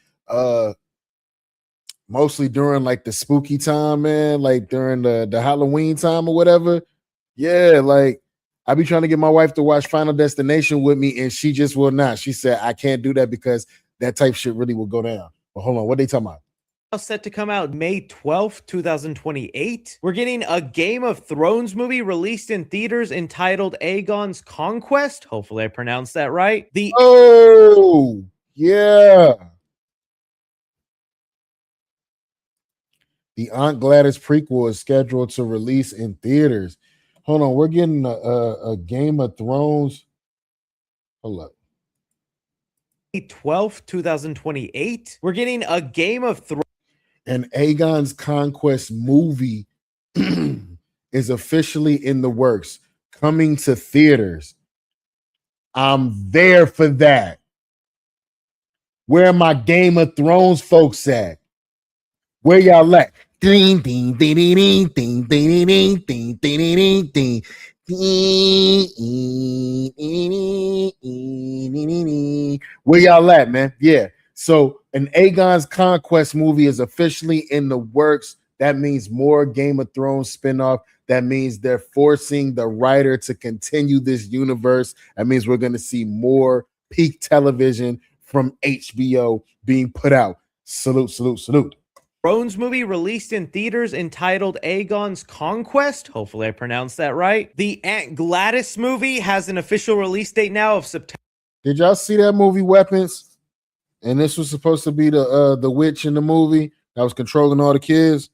mostly during like the spooky time, man, like during the Halloween time or whatever. Yeah, like I be trying to get my wife to watch Final Destination with me, and she just will not. She said, I can't do that because that type shit really will go down. But hold on, what they talking about? Set to come out May 12th, 2028. We're getting a Game of Thrones movie released in theaters entitled Aegon's Conquest. Hopefully I pronounced that right. The Aunt Gladys prequel is scheduled to release in theaters. Hold on, we're getting a Game of Thrones. Hold up. 12th, 2028. We're getting a Game of Thrones. And Aegon's Conquest movie is officially in the works, coming to theaters. I'm there for that. Where are my Game of Thrones folks at? Where y'all at? Ding, ding, ding, ding, ding, ding, ding, ding, ding, ding, ding, ding. Where y'all at, man? Yeah. So an Aegon's Conquest movie is officially in the works. That means more Game of Thrones spinoff. That means they're forcing the writer to continue this universe. That means we're going to see more peak television from HBO being put out. Salute, salute, salute. Thrones movie released in theaters entitled Aegon's Conquest. Hopefully I pronounced that right. The Aunt Gladys movie has an official release date now of September. Did y'all see that movie Weapons? And this was supposed to be the witch in the movie that was controlling all the kids.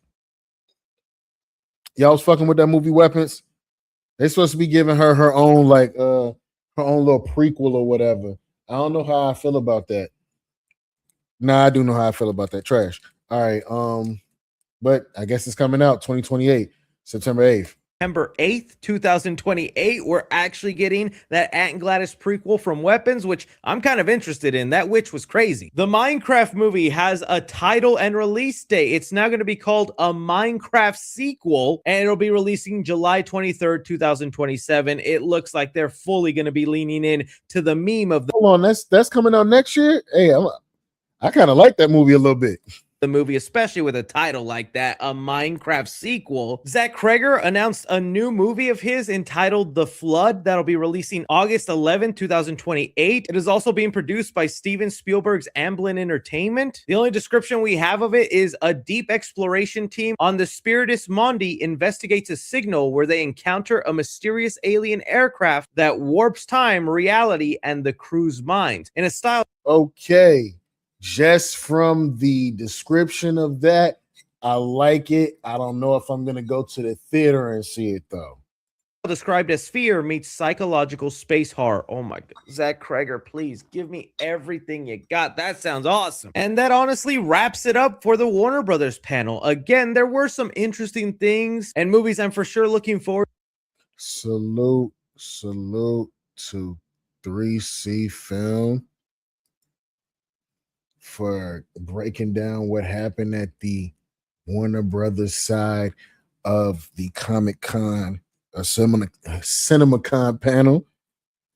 Y'all was fucking with that movie Weapons. They supposed to be giving her her own like her own little prequel or whatever. I don't know how I feel about that. Nah, I do know how I feel about that. Trash. All right. But I guess it's coming out 2028, September 8th. September 8th, 2028, we're actually getting that Aunt Gladys prequel from Weapons, which I'm kind of interested in. That witch was crazy. The Minecraft movie has a title and release date. It's now going to be called a Minecraft sequel, and it'll be releasing July 23rd, 2027. It looks like they're fully going to be leaning in to the meme of the Hold on, that's coming out next year. Hey, I kind of like that movie a little bit. The movie, especially with a title like that, a Minecraft sequel. Zach Kreger announced a new movie of his entitled The Flood that'll be releasing August 11, 2028. It is also being produced by Steven Spielberg's Amblin Entertainment. The only description we have of it is a deep exploration team on the Spiritus Mundi investigates a signal where they encounter a mysterious alien aircraft that warps time, reality, and the crew's mind. In a style. Okay. Just from the description of that, I like it. I don't know if I'm going to go to the theater and see it, though. described as fear meets psychological space horror. Oh my god, Zach Kreger, please give me everything you got. That sounds awesome. And that honestly wraps it up for the Warner Brothers panel. Again, there were some interesting things and movies I'm for sure looking forward. Salute to 3C Film for breaking down what happened at the Warner Brothers side of the Comic-Con CinemaCon panel.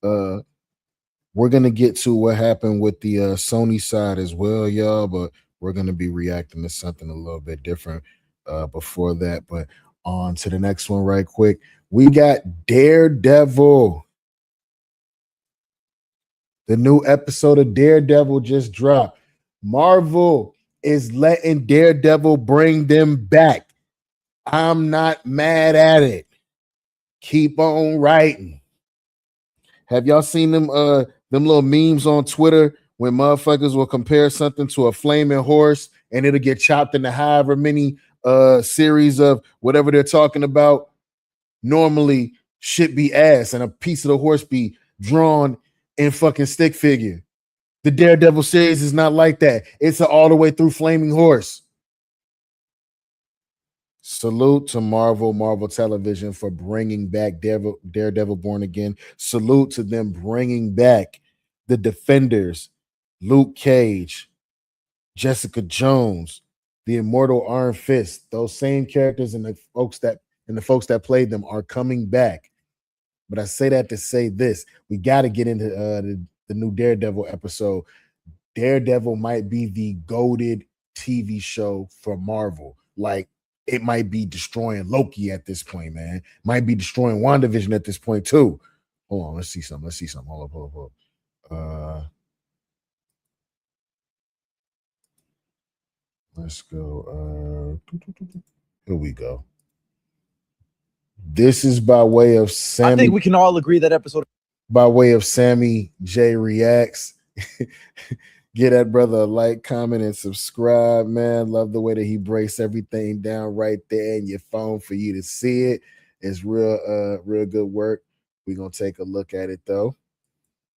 We're gonna get to what happened with the Sony side as well, y'all, but we're gonna be reacting to something a little bit different before that. But on to the next one right quick. We got Daredevil. The new episode of Daredevil just dropped. Marvel is letting Daredevil bring them back. I'm not mad at it. Keep on writing. Have y'all seen them little memes on Twitter when motherfuckers will compare something to a flaming horse and it'll get chopped into however many series of whatever they're talking about? Normally shit be ass and a piece of the horse be drawn in fucking stick figure. The Daredevil series is not like that. It's an all the way through flaming horse. Salute to Marvel Television for bringing back Daredevil Born Again. Salute to them bringing back the Defenders, Luke Cage, Jessica Jones, the Immortal Iron Fist. Those same characters and the folks that played them are coming back. But I say that to say this: we got to get into the new Daredevil episode. Daredevil might be the GOATED TV show for Marvel. Like, it might be destroying Loki at this point, man. Might be destroying WandaVision at this point too. Hold on, let's see something. Hold up. Let's go. Here we go. This is by way of Sammy. I think we can all agree that episode. By way of Sammy J Reacts. Get that brother a like, comment, and subscribe, man. Love the way that he breaks everything down right there in your phone for you to see it. It's real good work. We're gonna take a look at it though.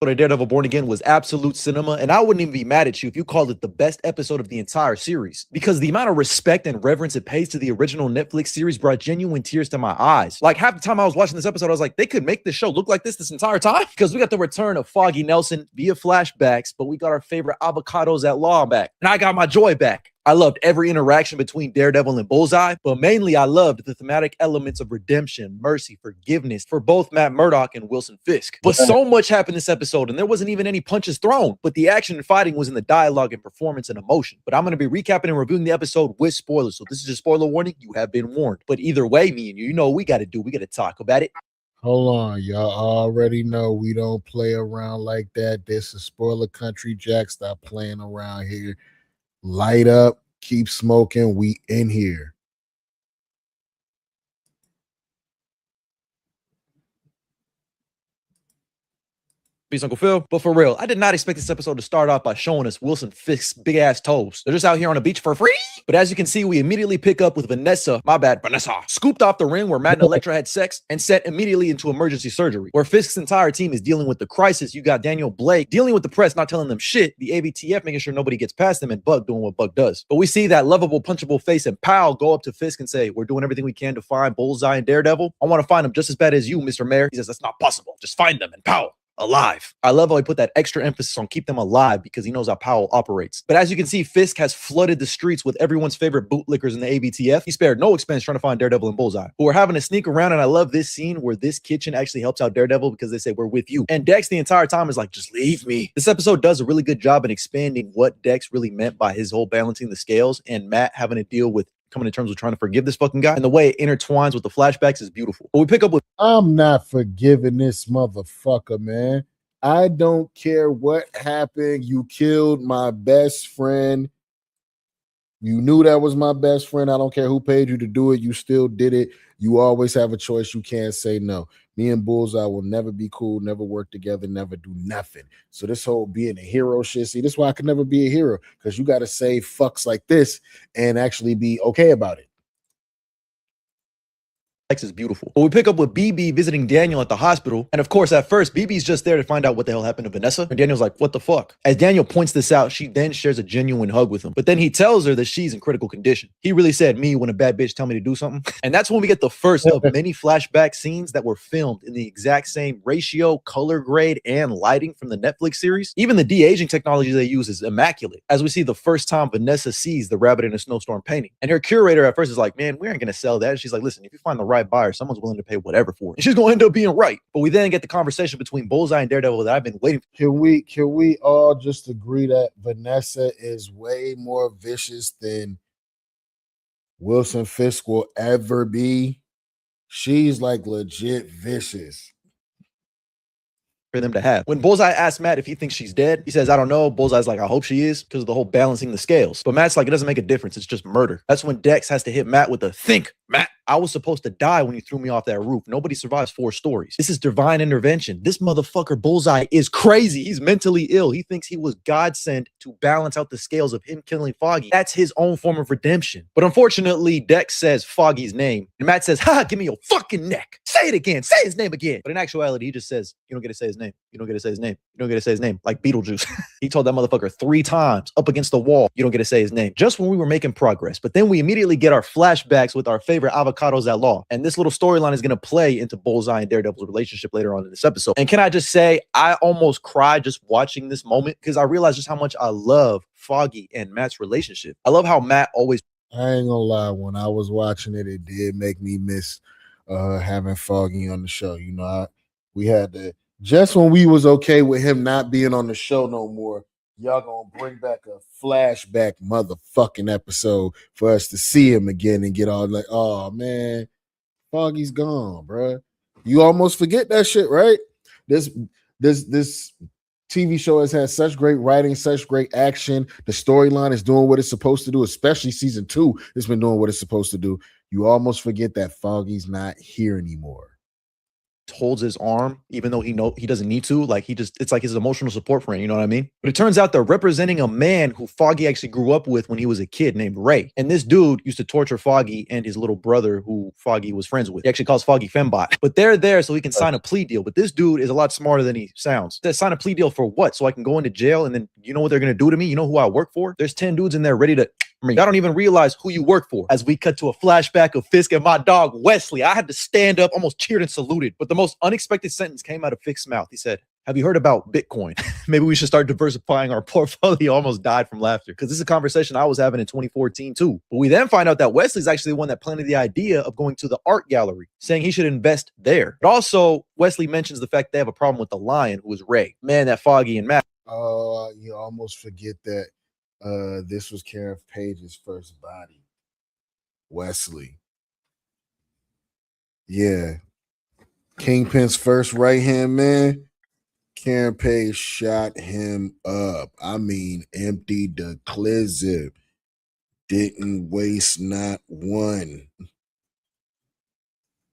Daredevil Born Again was absolute cinema, and I wouldn't even be mad at you if you called it the best episode of the entire series, because the amount of respect and reverence it pays to the original Netflix series brought genuine tears to my eyes. Like, half the time I was watching this episode, I was like, they could make this show look like this entire time, because we got the return of Foggy Nelson via flashbacks, but we got our favorite avocados at law back, and I got my joy back. I loved every interaction between Daredevil and Bullseye, but mainly I loved the thematic elements of redemption, mercy, forgiveness for both Matt Murdock and Wilson Fisk. But so much happened this episode, and there wasn't even any punches thrown, but the action and fighting was in the dialogue and performance and emotion. But I'm going to be recapping and reviewing the episode with spoilers, so this is a spoiler warning. You have been warned. But either way, me and you know what we got to do. We got to talk about it. Hold on, y'all already know we don't play around like that. This is spoiler country, Jack. Stop playing around here. Light up, keep smoking. We in here. Peace, Uncle Phil. But for real, I did not expect this episode to start off by showing us Wilson Fisk's big ass toes. They're just out here on the beach for free. But as you can see, we immediately pick up with Vanessa, scooped off the ring where Matt and Elektra had sex and sent immediately into emergency surgery, where Fisk's entire team is dealing with the crisis. You got Daniel Blake dealing with the press, not telling them shit, the AVTF making sure nobody gets past them, and Buck doing what Buck does. But we see that lovable, punchable face and Powell go up to Fisk and say, we're doing everything we can to find Bullseye and Daredevil. I want to find them just as bad as you, Mr. Mayor. He says, that's not possible. Just find them. And Powell, alive. I love how he put that extra emphasis on keep them alive, because he knows how Powell operates. But as you can see, Fisk has flooded the streets with everyone's favorite bootlickers in the AVTF. He spared no expense trying to find Daredevil and Bullseye, who are having to sneak around. And I love this scene where this kitchen actually helps out Daredevil, because they say, we're with you. And Dex the entire time is like, just leave me. This episode does a really good job in expanding what Dex really meant by his whole balancing the scales, and Matt having to deal with coming to terms with trying to forgive this fucking guy, and the way it intertwines with the flashbacks is beautiful. But we pick up with, I'm not forgiving this motherfucker, man. I don't care what happened. You killed my best friend. You knew that was my best friend. I don't care who paid you to do it. You still did it. You always have a choice. You can't say no. Me and Bullseye will never be cool, never work together, never do nothing. So this whole being a hero shit, see, this is why I could never be a hero, because you got to say fucks like this and actually be okay about it. is beautiful. But we pick up with BB visiting Daniel at the hospital. And of course, at first, BB's just there to find out what the hell happened to Vanessa. And Daniel's like, what the fuck? As Daniel points this out, she then shares a genuine hug with him. But then he tells her that she's in critical condition. He really said, me when a bad bitch tell me to do something. And that's when we get the first of many flashback scenes that were filmed in the exact same ratio, color grade, and lighting from the Netflix series. Even the de-aging technology they use is immaculate. As we see the first time Vanessa sees the rabbit in a snowstorm painting. And her curator at first is like, man, we aren't going to sell that. And she's like, listen, if you find the right buyer, someone's willing to pay whatever for it. And she's going to end up being right. But we then get the conversation between Bullseye and Daredevil that I've been waiting for. Can we all just agree that Vanessa is way more vicious than Wilson Fisk will ever be? She's like legit vicious. For them to have. When Bullseye asks Matt if he thinks she's dead, he says, I don't know. Bullseye's like, I hope she is, because of the whole balancing the scales. But Matt's like, it doesn't make a difference. It's just murder. That's when Dex has to hit Matt with a think, Matt. I was supposed to die when you threw me off that roof. Nobody survives 4 stories. This is divine intervention. This motherfucker Bullseye is crazy. He's mentally ill. He thinks he was God sent to balance out the scales of him killing Foggy. That's his own form of redemption. But unfortunately, Dex says Foggy's name. And Matt says, ha, give me your fucking neck. Say it again. Say his name again. But in actuality, he just says, you don't get to say his name. You don't get to say his name. You don't get to say his name. Like Beetlejuice. He told that motherfucker 3 times up against the wall, you don't get to say his name. Just when we were making progress. But then we immediately get our flashbacks with our favorite avocados at law. And this little storyline is going to play into Bullseye and Daredevil's relationship later on in this episode. And can I just say, I almost cried just watching this moment because I realized just how much I love Foggy and Matt's relationship. I love how Matt always... I ain't gonna lie, when I was watching it, it did make me miss having Foggy on the show. You know, we had to, just when we was okay with him not being on the show no more, y'all gonna bring back a flashback motherfucking episode for us to see him again and get all like, oh man, Foggy's gone, bro. You almost forget that shit, right? This TV show has had such great writing, such great action. The storyline is doing what it's supposed to do, especially season 2. It's been doing what it's supposed to do. You almost forget that Foggy's not here anymore. holds his arm, even though he doesn't need to. Like it's like his emotional support friend, you know what I mean? But it turns out they're representing a man who Foggy actually grew up with when he was a kid named Ray. And this dude used to torture Foggy and his little brother who Foggy was friends with. He actually calls Foggy Fembot. But they're there so he can sign a plea deal. But this dude is a lot smarter than he sounds. They sign a plea deal for what? So I can go into jail and then you know what they're going to do to me? You know who I work for? There's 10 dudes in there ready to... I don't even realize who you work for. As we cut to a flashback of Fisk and my dog, Wesley. I had to stand up, almost cheered and saluted. But the most unexpected sentence came out of Fisk's mouth. He said, "Have you heard about Bitcoin? Maybe we should start diversifying our portfolio." He almost died from laughter because this is a conversation I was having in 2014 too. But we then find out that Wesley's actually the one that planted the idea of going to the art gallery, saying he should invest there. But also, Wesley mentions the fact they have a problem with the lion, who is Ray. Man, that Foggy and Matt. Oh, you almost forget that this was Karen Page's first body. Wesley. Yeah. Kingpin's first right-hand man. Karen Page shot him up. I mean, emptied the clip. Didn't waste not one.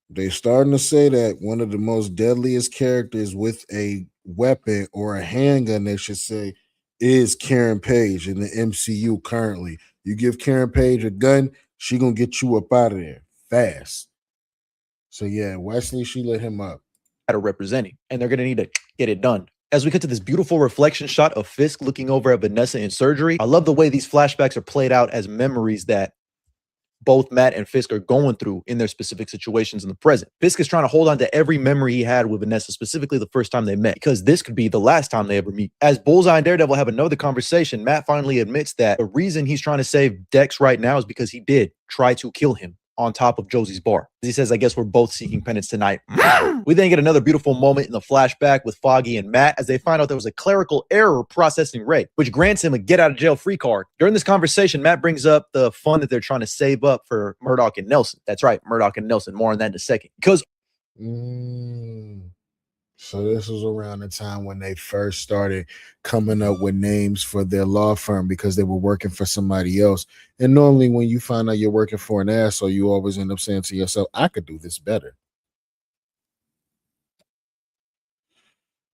They're starting to say that one of the most deadliest characters with a weapon or a handgun, they should say, is Karen Page in the MCU currently. You give Karen Page a gun, she gonna get you up out of there fast. So yeah, Wesley, she lit him up. Are representing, and they're gonna need to get it done. As we get to this beautiful reflection shot of Fisk looking over at Vanessa in surgery, I love the way these flashbacks are played out as memories that both Matt and Fisk are going through in their specific situations in the present. Fisk is trying to hold on to every memory he had with Vanessa, specifically the first time they met, because this could be the last time they ever meet. As Bullseye and Daredevil have another conversation, Matt finally admits that the reason he's trying to save Dex right now is because he did try to kill him on top of Josie's bar. He says, I guess we're both seeking penance tonight. We then get another beautiful moment in the flashback with Foggy and Matt as they find out there was a clerical error processing Ray, which grants him a get out of jail free card. During this conversation, Matt brings up the fund that they're trying to save up for Murdoch and Nelson. That's right, Murdoch and Nelson. More on that in a second. Because So this was around the time when they first started coming up with names for their law firm because they were working for somebody else. And normally when you find out you're working for an asshole, you always end up saying to yourself, I could do this better.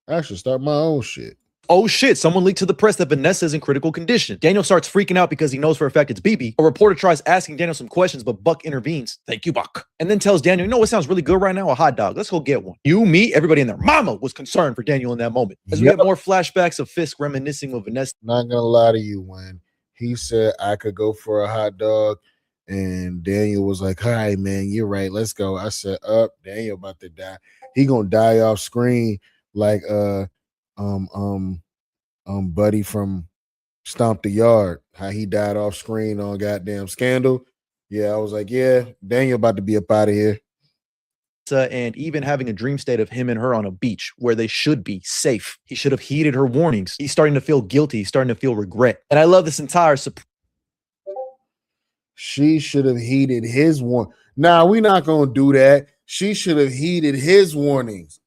I should start my own shit. oh shit, someone leaked to the press that Vanessa is in critical condition. Daniel starts freaking out because he knows for a fact it's BB. A reporter tries asking Daniel some questions, but Buck intervenes. Thank you, Buck. And then tells Daniel, you know what sounds really good right now? A hot dog. Let's go get one. You, me, everybody and their mama was concerned for Daniel in that moment. As we Yep. get more flashbacks of Fisk reminiscing with Vanessa. Not gonna lie to you, when he said I could go for a hot dog, and Daniel was like, "All right, man, you're right. Let's go." I said, "Up, Daniel about to die. He gonna die off screen like um um Buddy from Stomp the Yard. How he died off screen on goddamn Scandal." Yeah, I was like, "Yeah, Daniel about to be up out of here." And even having a dream state of him and her on a beach where they should be safe. He should have heeded her warnings. He's starting to feel guilty. He's starting to feel regret. And I love this entire She should have heeded his warning. Nah, we not gonna do that. She should have heeded his warnings.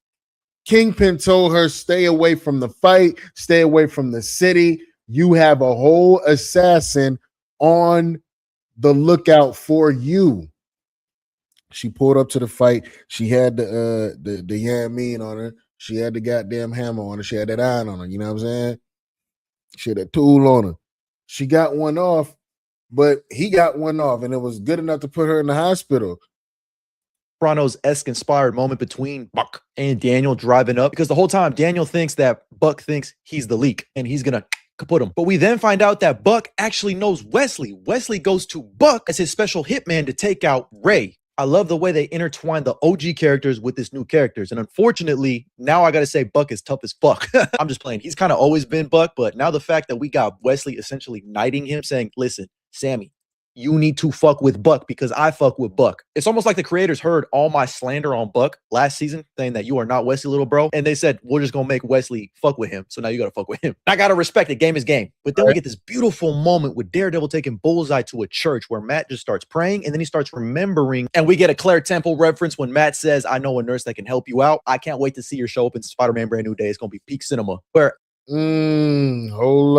Kingpin told her, stay away from the fight, stay away from the city. You have a whole assassin on the lookout for you. She pulled up to the fight. She had the Yamin on her. She had the goddamn hammer on her. She had that iron on her. You know what I'm saying? She had a tool on her. She got one off, but he got one off, and it was good enough to put her in the hospital. Sopranos-esque inspired moment between Buck and Daniel driving up, because the whole time Daniel thinks that Buck thinks he's the leak and he's gonna kaput him. But we then find out that Buck actually knows Wesley. Wesley goes to Buck as his special hitman to take out Ray. I love the way they intertwine the OG characters with this new characters. And unfortunately, now I got to say Buck is tough as fuck. I'm just playing. He's kind of always been Buck, but now the fact that we got Wesley essentially knighting him, saying, listen, Sammy, you need to fuck with Buck because I fuck with Buck. It's almost like the creators heard all my slander on Buck last season, saying that you are not Wesley, little bro. And they said, we're just going to make Wesley fuck with him. So now you got to fuck with him. I got to respect it. Game is game. But then we get this beautiful moment with Daredevil taking Bullseye to a church where Matt just starts praying and then he starts remembering. And we get a Claire Temple reference when Matt says, I know a nurse that can help you out. I can't wait to see your show up in Spider-Man Brand New Day. It's going to be peak cinema. Where Hold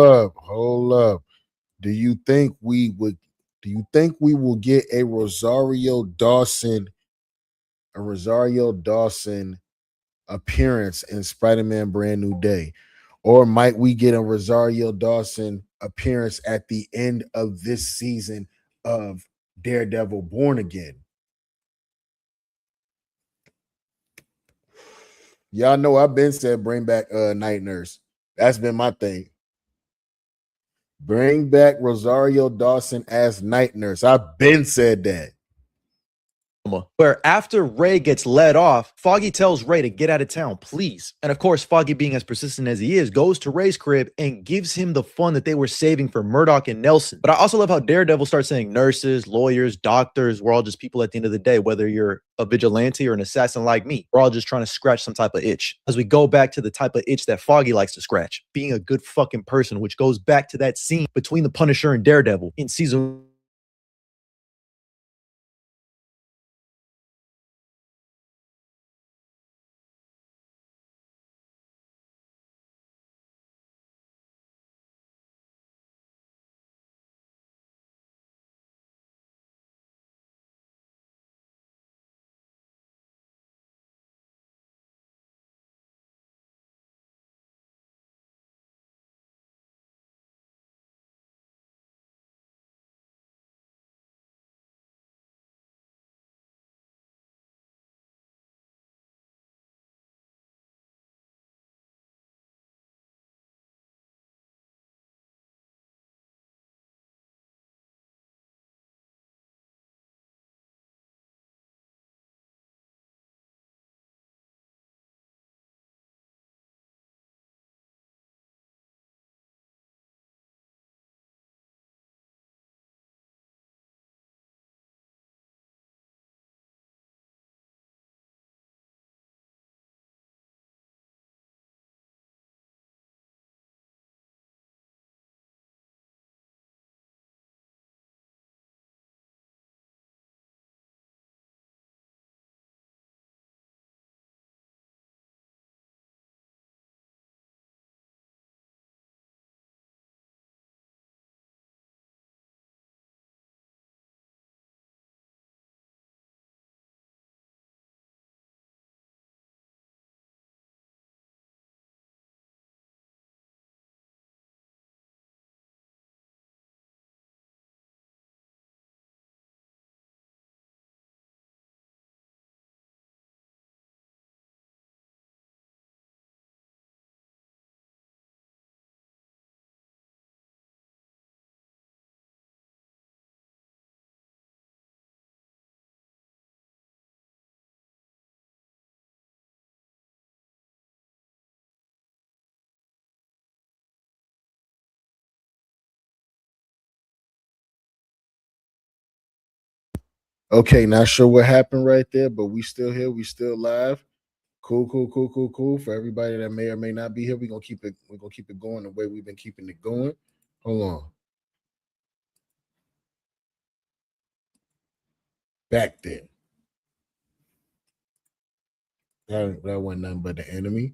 up. Do you think we will get a Rosario Dawson appearance in Spider-Man Brand New Day? Or might we get a Rosario Dawson appearance at the end of this season of Daredevil Born Again? Y'all know I've been said bring back Night Nurse. That's been my thing. Bring back Rosario Dawson as Night Nurse. I've been said that. where after Ray gets let off, Foggy tells Ray to get out of town, please. And of course, Foggy, being as persistent as he is, goes to Ray's crib and gives him the fun that they were saving for Murdoch and Nelson. But I also love how Daredevil starts saying nurses, lawyers, doctors, we're all just people at the end of the day, whether you're a vigilante or an assassin like me. We're all just trying to scratch some type of itch. As we go back to the type of itch that Foggy likes to scratch, being a good fucking person, which goes back to that scene between the Punisher and Daredevil in season Okay, not sure what happened right there, but we still here. We still live. Cool. For everybody that may or may not be here, we're gonna keep it going the way we've been keeping it going. Hold on. Back there. That wasn't nothing but the enemy.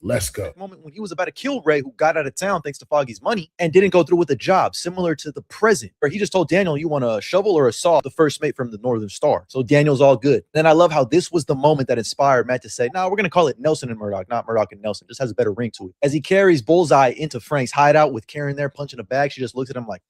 Let's go. Moment when he was about to kill Ray, who got out of town thanks to Foggy's money and didn't go through with the job, similar to the present, where he just told Daniel, "You want a shovel or a saw?" The first mate from the Northern Star. So Daniel's all good. Then I love how this was the moment that inspired Matt to say, "No, we're gonna call it Nelson and Murdoch, not Murdoch and Nelson." Just has a better ring to it. As he carries Bullseye into Frank's hideout with Karen there punching a bag, she just looks at him like,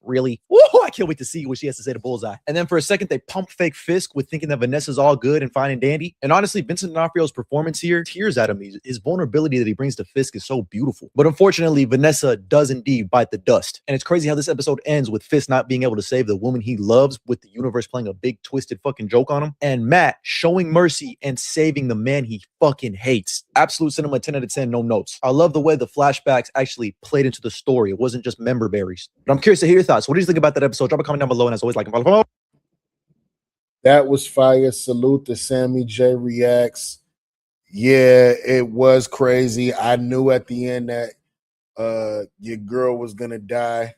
"Really? Woo, I can't wait to see what she has to say to Bullseye." And then for a second, they pump fake Fisk with thinking that Vanessa's all good and fine and dandy. And honestly, Vincent D'Onofrio's performance here tears out of me. His vulnerability that he brings to Fisk is so beautiful. But unfortunately, Vanessa does indeed bite the dust. And it's crazy how this episode ends with Fisk not being able to save the woman he loves, with the universe playing a big twisted fucking joke on him, and Matt showing mercy and saving the man he fucking hates. Absolute cinema 10 out of 10, no notes. I love the way the flashbacks actually played into the story. It wasn't just member berries. But I'm curious to hear your thoughts. What do you think about that episode? Drop a comment down below, and as always, like and follow. That was fire. Salute to Sammy J Reacts. Yeah, it was crazy. I knew at the end that your girl was gonna die.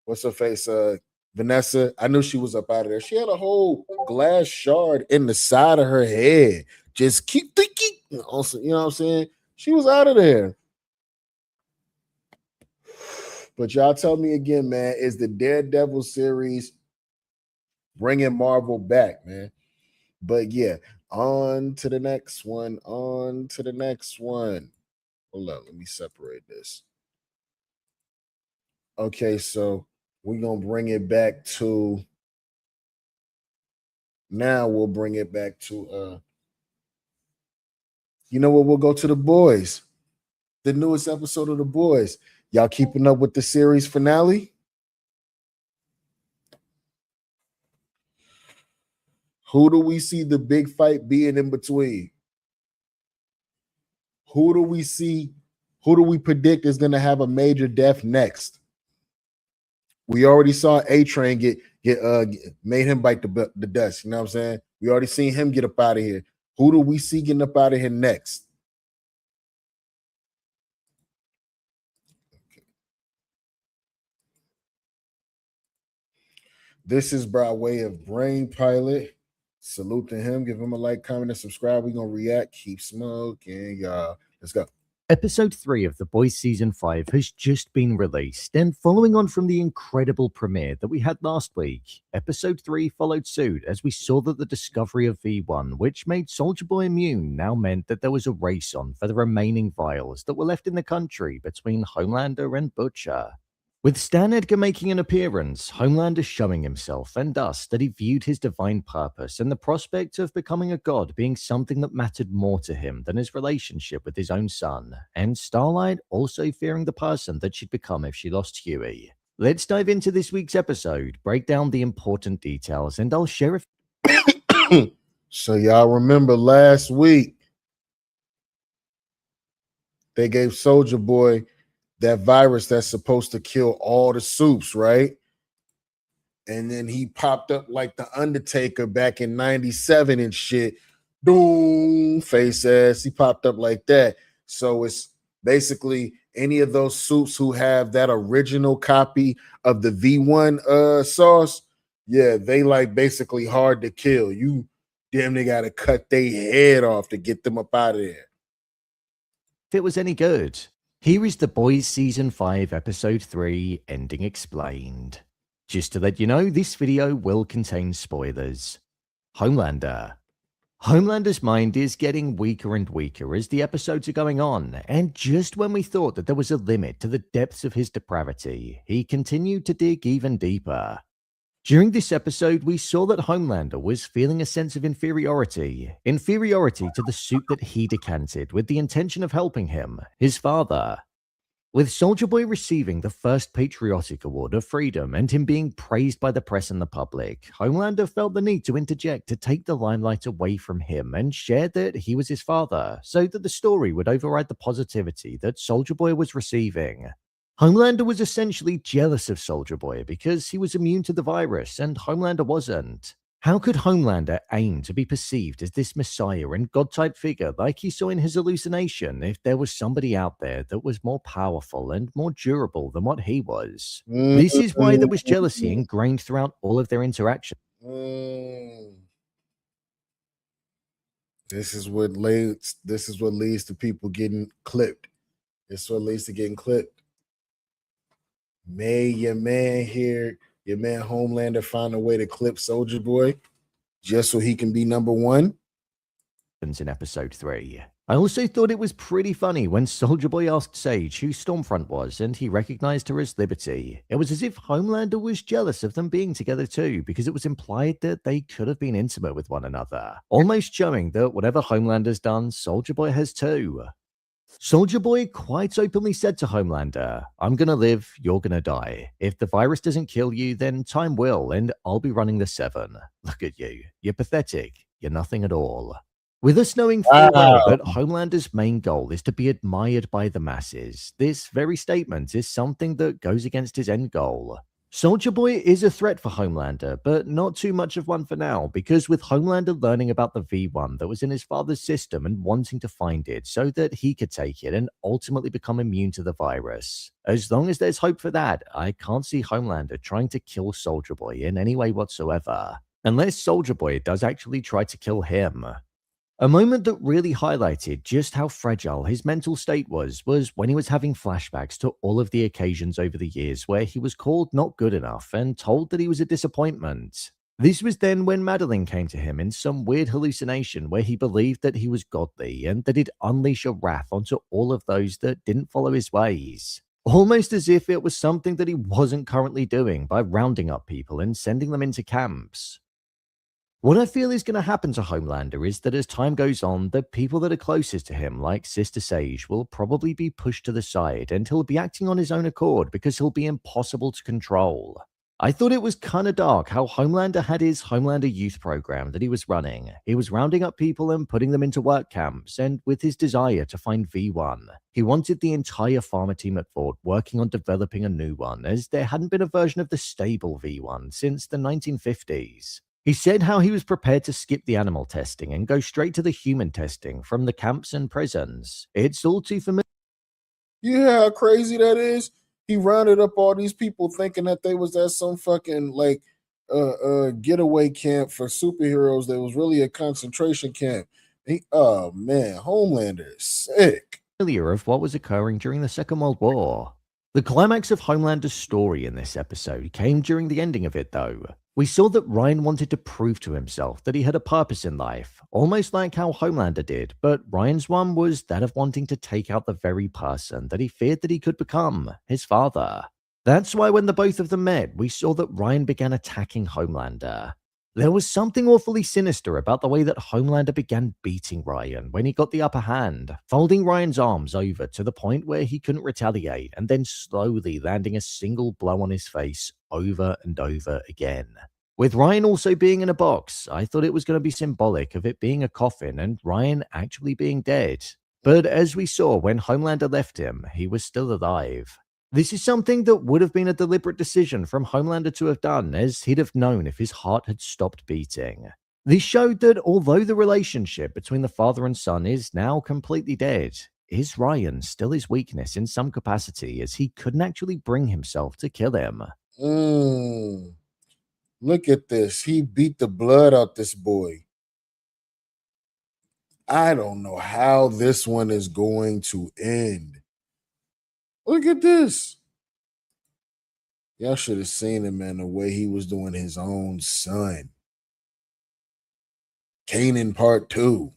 What's her face? Vanessa. I knew she was up out of there. She had a whole glass shard in the side of her head. Just keep thinking. Also, you know what I'm saying? She was out of there. But y'all tell me again, man, is the Daredevil series bringing Marvel back, man? But yeah, on to the next one. Hold on, let me separate this. Okay, so we're going to bring it back to, now we'll bring it back to, you know what, we'll go to The Boys. The newest episode of The Boys. Y'all keeping up with the series finale? Who do we see the big fight being in between? Who do we predict is going to have a major death next? We already saw A-Train get made him bite the dust. You know what I'm saying? We already seen him get up out of here. Who do we see getting up out of here next? This is by way of Brain Pilot. Salute to him. Give him a like, comment, and subscribe. We're going to react. Keep smoking, y'all. Let's go. Episode 3 of The Boys Season 5 has just been released, and following on from the incredible premiere that we had last week, Episode 3 followed suit as we saw that the discovery of V1, which made Soldier Boy immune, now meant that there was a race on for the remaining vials that were left in the country between Homelander and Butcher. With Stan Edgar making an appearance, Homelander showing himself and thus that he viewed his divine purpose and the prospect of becoming a god being something that mattered more to him than his relationship with his own son, and Starlight also fearing the person that she'd become if she lost Huey. Let's dive into this week's episode, break down the important details, and I'll share a So y'all remember last week, they gave Soldier Boy that virus that's supposed to kill all the soups, right? And then he popped up like the Undertaker back in 97 and shit. Doom, face ass. He popped up like that. So it's basically any of those soups who have that original copy of the V1 sauce. Yeah, they like basically hard to kill. You damn, they got to cut their head off to get them up out of there. if it was any good. Here is The Boys Season 5 Episode 3 Ending Explained. Just to let you know, this video will contain spoilers. Homelander. Homelander's mind is getting weaker and weaker as the episodes are going on, and just when we thought that there was a limit to the depths of his depravity, he continued to dig even deeper. During this episode, we saw that Homelander was feeling a sense of inferiority to the suit that he decanted with the intention of helping him, his father. With Soldier Boy receiving the first patriotic award of freedom and him being praised by the press and the public, Homelander felt the need to interject to take the limelight away from him and share that he was his father, so that the story would override the positivity that Soldier Boy was receiving. Homelander was essentially jealous of Soldier Boy because he was immune to the virus and Homelander wasn't. How could Homelander aim to be perceived as this messiah and god-type figure like he saw in his hallucination if there was somebody out there that was more powerful and more durable than what he was? This is why there was jealousy ingrained throughout all of their interactions. This is what leads to people getting clipped. This is what leads to getting clipped. May your man Homelander find a way to clip Soldier Boy just so he can be number one? In episode 3. I also thought it was pretty funny when Soldier Boy asked Sage who Stormfront was and he recognized her as Liberty. It was as if Homelander was jealous of them being together too, because it was implied that they could have been intimate with one another, almost showing that whatever Homelander's done, Soldier Boy has too. Soldier Boy quite openly said to Homelander, "I'm gonna live, you're gonna die. If the virus doesn't kill you, then time will, and I'll be running the 7. Look at you. You're pathetic. You're nothing at all." With us knowing full well that Homelander's main goal is to be admired by the masses, this very statement is something that goes against his end goal. Soldier Boy is a threat for Homelander, but not too much of one for now, because with Homelander learning about the V1 that was in his father's system and wanting to find it so that he could take it and ultimately become immune to the virus, as long as there's hope for that, I can't see Homelander trying to kill Soldier Boy in any way whatsoever, unless Soldier Boy does actually try to kill him. A moment that really highlighted just how fragile his mental state was when he was having flashbacks to all of the occasions over the years where he was called not good enough and told that he was a disappointment. This was then when Madeline came to him in some weird hallucination where he believed that he was godly and that he'd unleash a wrath onto all of those that didn't follow his ways. Almost as if it was something that he wasn't currently doing by rounding up people and sending them into camps. What I feel is going to happen to Homelander is that as time goes on, the people that are closest to him, like Sister Sage, will probably be pushed to the side and he'll be acting on his own accord because he'll be impossible to control. I thought it was kind of dark how Homelander had his Homelander Youth program that he was running. He was rounding up people and putting them into work camps, and with his desire to find V1, he wanted the entire pharma team at Ford working on developing a new one, as there hadn't been a version of the stable V1 since the 1950s. He said how he was prepared to skip the animal testing and go straight to the human testing from the camps and prisons. It's all too familiar. You hear how crazy that is? He rounded up all these people thinking that they was at some fucking getaway camp for superheroes that was really a concentration camp. Oh man, Homelander is sick. Of what was occurring during the Second World War. The climax of Homelander's story in this episode came during the ending of it, though. We saw that Ryan wanted to prove to himself that he had a purpose in life, almost like how Homelander did, but Ryan's one was that of wanting to take out the very person that he feared that he could become, his father. That's why when the both of them met, we saw that Ryan began attacking Homelander. There was something awfully sinister about the way that Homelander began beating Ryan when he got the upper hand, folding Ryan's arms over to the point where he couldn't retaliate, and then slowly landing a single blow on his face over and over again. With Ryan also being in a box, I thought it was going to be symbolic of it being a coffin and Ryan actually being dead. But as we saw when Homelander left him, he was still alive. This is something that would have been a deliberate decision from Homelander to have done, as he'd have known if his heart had stopped beating. This showed that although the relationship between the father and son is now completely dead, is Ryan still his weakness in some capacity, as he couldn't actually bring himself to kill him. Look at this. He beat the blood out this boy. I don't know how this one is going to end. Look at this. Y'all should have seen him, man, the way he was doing his own son. Kanan Part 2.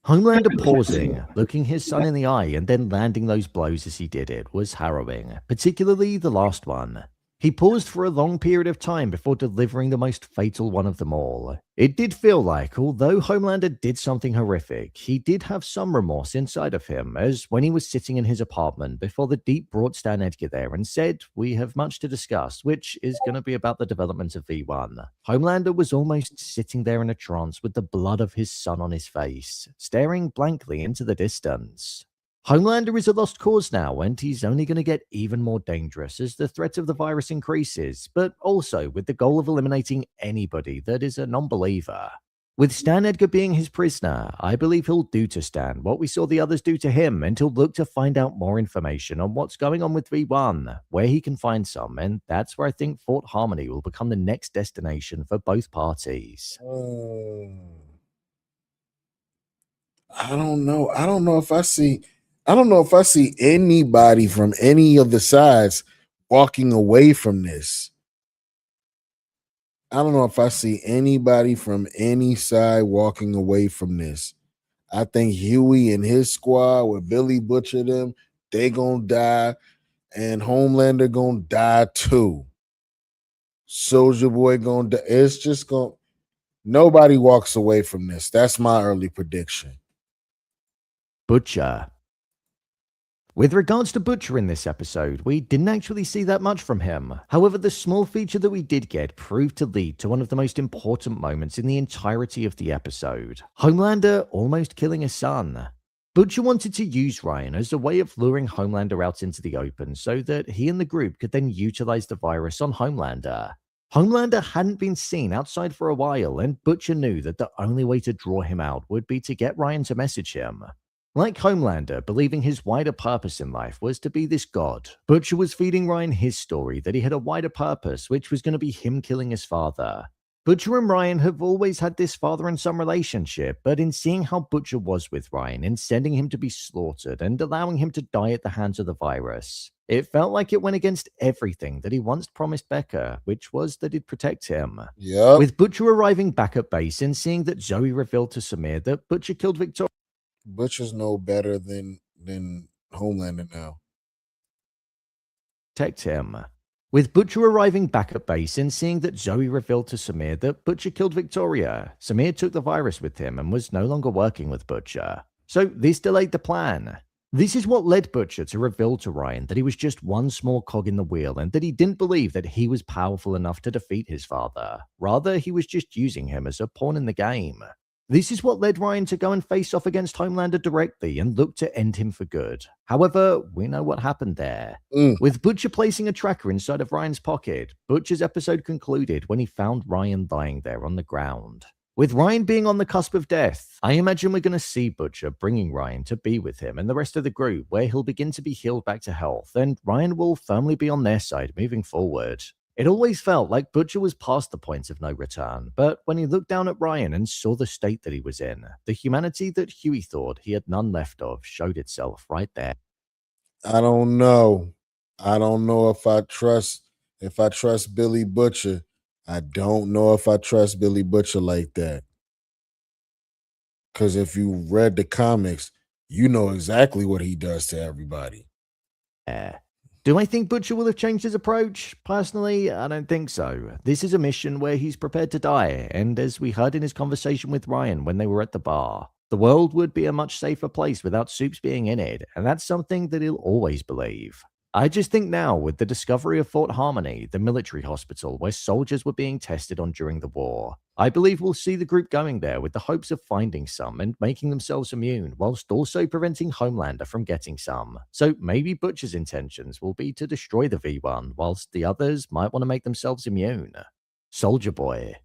Homelander pausing, looking his son in the eye, and then landing those blows as he did it was harrowing, particularly the last one. He paused for a long period of time before delivering the most fatal one of them all. It did feel like, although Homelander did something horrific, he did have some remorse inside of him, as when he was sitting in his apartment before the Deep brought Stan Edgar there and said, "We have much to discuss," which is going to be about the development of V1. Homelander was almost sitting there in a trance with the blood of his son on his face, staring blankly into the distance. Homelander is a lost cause now, and he's only going to get even more dangerous as the threat of the virus increases, but also with the goal of eliminating anybody that is a non-believer. With Stan Edgar being his prisoner, I believe he'll do to Stan what we saw the others do to him, and he'll look to find out more information on what's going on with V1, where he can find some, and that's where I think Fort Harmony will become the next destination for both parties. I don't know. I don't know if I see anybody from any of the sides walking away from this. I don't know if I see anybody from any side walking away from this. I think Huey and his squad with Billy Butcher them, they gonna die, and Homelander gonna die too. Soldier Boy gonna die. It's just gonna, nobody walks away from this. That's my early prediction. Butcher. With regards to Butcher in this episode, we didn't actually see that much from him. However, the small feature that we did get proved to lead to one of the most important moments in the entirety of the episode. Homelander almost killing his son. Butcher wanted to use Ryan as a way of luring Homelander out into the open so that he and the group could then utilize the virus on Homelander. Homelander hadn't been seen outside for a while, and Butcher knew that the only way to draw him out would be to get Ryan to message him. Like Homelander, believing his wider purpose in life was to be this god, Butcher was feeding Ryan his story that he had a wider purpose, which was going to be him killing his father. Butcher and Ryan have always had this father and son relationship, but in seeing how Butcher was with Ryan and sending him to be slaughtered and allowing him to die at the hands of the virus, it felt like it went against everything that he once promised Becca, which was that he'd protect him. Yep. With Butcher arriving back at base and seeing that Zoe revealed to Samir that Butcher killed Victoria, Butcher's no better than Homelander now. protect him. With Butcher arriving back at base and seeing that Zoe revealed to Samir that Butcher killed Victoria, Samir took the virus with him and was no longer working with Butcher. So this delayed the plan. This is what led Butcher to reveal to Ryan that he was just one small cog in the wheel and that he didn't believe that he was powerful enough to defeat his father. Rather, he was just using him as a pawn in the game. This is what led Ryan to go and face off against Homelander directly and look to end him for good. However, we know what happened there. With Butcher placing a tracker inside of Ryan's pocket, Butcher's episode concluded when he found Ryan lying there on the ground. With Ryan being on the cusp of death, I imagine we're going to see Butcher bringing Ryan to be with him and the rest of the group, where he'll begin to be healed back to health, and Ryan will firmly be on their side moving forward. It always felt like Butcher was past the point of no return, but when he looked down at Ryan and saw the state that he was in, the humanity that Huey thought he had none left of showed itself right there. I don't know. I don't know if I trust Billy Butcher. I don't know if I trust Billy Butcher like that. Because if you read the comics, you know exactly what he does to everybody. Do I think Butcher will have changed his approach? Personally, I don't think so. This is a mission where he's prepared to die, and as we heard in his conversation with Ryan when they were at the bar, the world would be a much safer place without Soups being in it, and that's something that he'll always believe. I just think now, with the discovery of Fort Harmony, the military hospital where soldiers were being tested on during the war, I believe we'll see the group going there with the hopes of finding some and making themselves immune, whilst also preventing Homelander from getting some. So maybe Butcher's intentions will be to destroy the V1, whilst the others might want to make themselves immune. Soldier Boy.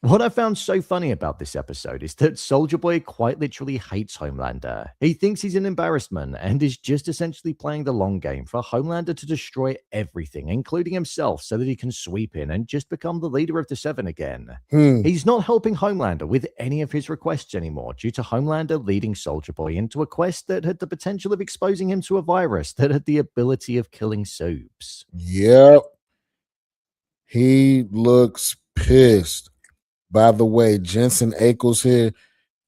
What I found so funny about this episode is that Soldier Boy quite literally hates Homelander. He thinks he's an embarrassment and is just essentially playing the long game for Homelander to destroy everything, including himself, so that he can sweep in and just become the leader of the Seven again. He's not helping Homelander with any of his requests anymore due to Homelander leading Soldier Boy into a quest that had the potential of exposing him to a virus that had the ability of killing Soups. Yep. He looks pissed. By the way, Jensen Ackles here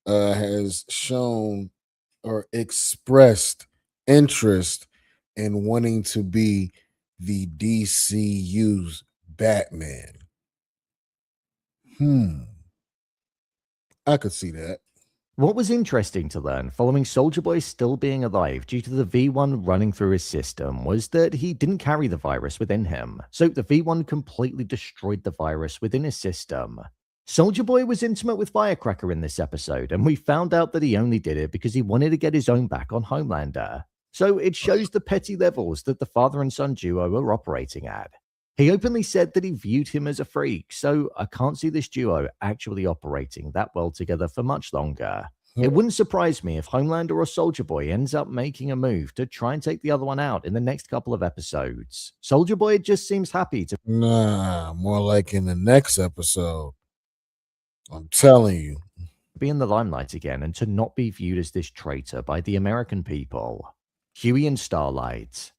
has shown or expressed interest in wanting to be the DCU's Batman. I could see that. What was interesting to learn following Soldier Boy still being alive due to the V1 running through his system was that he didn't carry the virus within him, so the V1 completely destroyed the virus within his system. Soldier Boy was intimate with Firecracker in this episode, and we found out that he only did it because he wanted to get his own back on Homelander. So it shows the petty levels that the father and son duo are operating at. He openly said that he viewed him as a freak, so I can't see this duo actually operating that well together for much longer. It wouldn't surprise me if Homelander or Soldier Boy ends up making a move to try and take the other one out in the next couple of episodes. Soldier Boy just seems happy to Nah, more like in the next episode. I'm telling you. be in the limelight again and to not be viewed as this traitor by the American people. Huey and Starlight.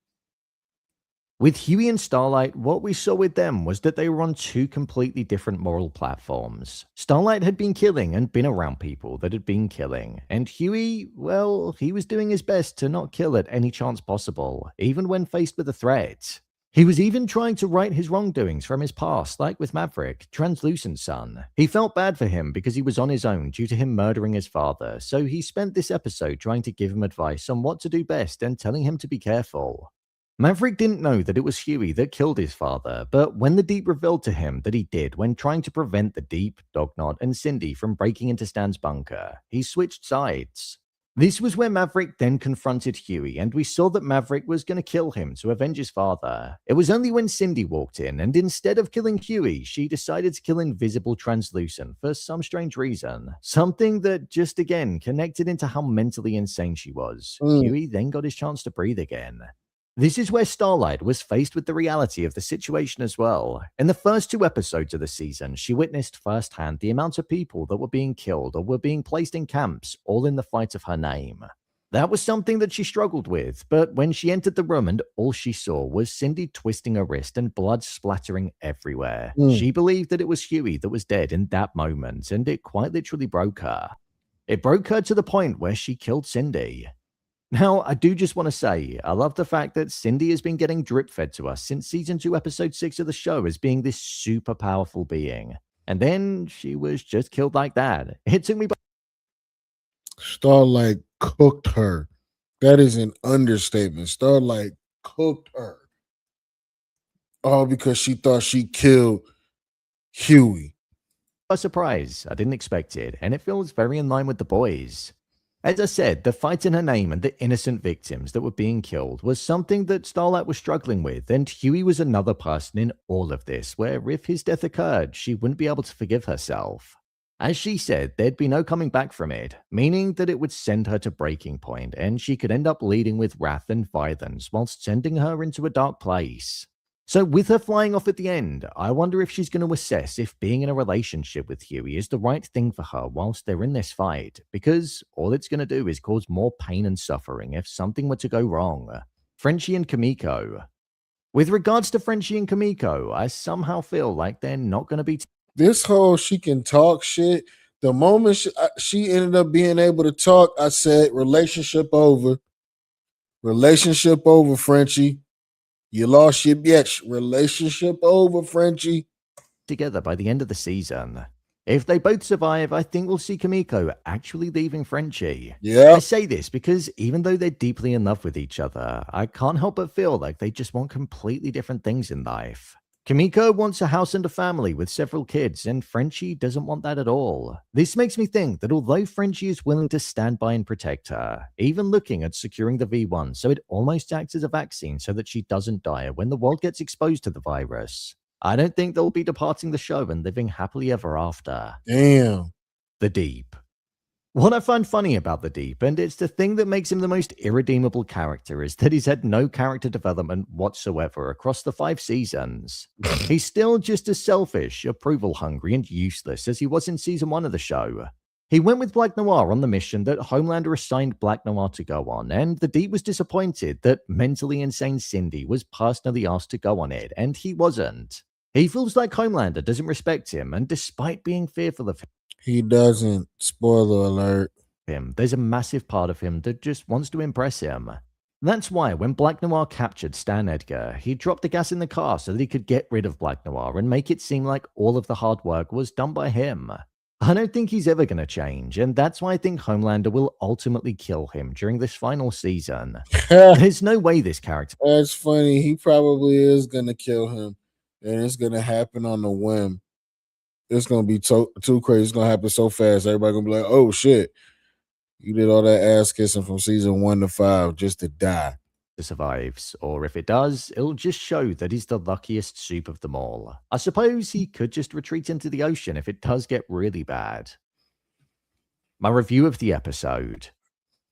With Huey and Starlight, what we saw with them was that they were on two completely different moral platforms. Starlight had been killing and been around people that had been killing, and Huey, well, he was doing his best to not kill at any chance possible, even when faced with a threat. He was even trying to right his wrongdoings from his past, like with Maverick, Translucent Son. He felt bad for him because he was on his own due to him murdering his father, so he spent this episode trying to give him advice on what to do best and telling him to be careful. Maverick didn't know that it was Huey that killed his father, but when the Deep revealed to him that he did when trying to prevent the Deep, Dognot, and Cindy from breaking into Stan's bunker, he switched sides. This was where Maverick then confronted Huey, and we saw that Maverick was going to kill him to avenge his father. It was only when Cindy walked in, and instead of killing Huey, she decided to kill Invisible Translucent for some strange reason. Something that just again connected into how mentally insane she was. Huey then got his chance to breathe again. This is where Starlight was faced with the reality of the situation as well. In the first two episodes of the season, she witnessed firsthand the amount of people that were being killed or were being placed in camps, all in the fight of her name. That was something that she struggled with, but when she entered the room and all she saw was Cindy twisting her wrist and blood splattering everywhere, she believed that it was Huey that was dead in that moment, and it quite literally broke her. It broke her to the point where she killed Cindy. Now, I do just want to say, I love the fact that Cindy has been getting drip-fed to us since Season 2, Episode 6 of the show as being this super powerful being. And then she was just killed like that. It took me by... Starlight cooked her. That is an understatement. Starlight cooked her. All because she thought she killed Huey. a surprise. I didn't expect it, and it feels very in line with the boys. As I said, the fight in her name and the innocent victims that were being killed was something that Starlight was struggling with, and Huey was another person in all of this, where if his death occurred, she wouldn't be able to forgive herself. As she said, there'd be no coming back from it, meaning that it would send her to breaking point, and she could end up leading with wrath and violence whilst sending her into a dark place. So with her flying off at the end, I wonder if she's going to assess if being in a relationship with Huey is the right thing for her whilst they're in this fight, because all it's going to do is cause more pain and suffering if something were to go wrong. Frenchie and Kimiko. With regards to Frenchie and Kimiko, I somehow feel like they're not going to be... This whole she can talk shit, the moment she ended up being able to talk, I said, relationship over. Relationship over, Frenchie. You lost your bitch. Relationship over, Frenchie. Together by the end of the season. If they both survive, I think we'll see Kimiko actually leaving Frenchie. Yeah. I say this because even though they're deeply in love with each other, I can't help but feel like they just want completely different things in life. Kimiko wants a house and a family with several kids, and Frenchie doesn't want that at all. This makes me think that although Frenchie is willing to stand by and protect her, even looking at securing the V1 so it almost acts as a vaccine so that she doesn't die when the world gets exposed to the virus, I don't think they'll be departing the show and living happily ever after. Damn. The Deep. What I find funny about the Deep, and it's the thing that makes him the most irredeemable character, is that he's had no character development whatsoever across the 5 seasons. He's still just as selfish, approval-hungry, and useless as he was in Season 1 of the show. He went with Black Noir on the mission that Homelander assigned Black Noir to go on, and the Deep was disappointed that mentally insane Cindy was personally asked to go on it, and he wasn't. He feels like Homelander doesn't respect him, and despite being fearful of him, he doesn't. Spoiler alert. there's a massive part of him that just wants to impress him. That's why when Black Noir captured Stan Edgar, he dropped the gas in the car so that he could get rid of Black Noir and make it seem like all of the hard work was done by him. I don't think he's ever going to change, and that's why I think Homelander will ultimately kill him during this final season. There's no way this character... That's funny. He probably is going to kill him, and it's going to happen on a whim. It's going to be too crazy. It's going to happen so fast. Everybody going to be like, oh, shit. You did all that ass kissing from season 1 to 5 just to die. Survives, or if it does, it'll just show that he's the luckiest soup of them all. I suppose he could just retreat into the ocean if it does get really bad. My review of the episode.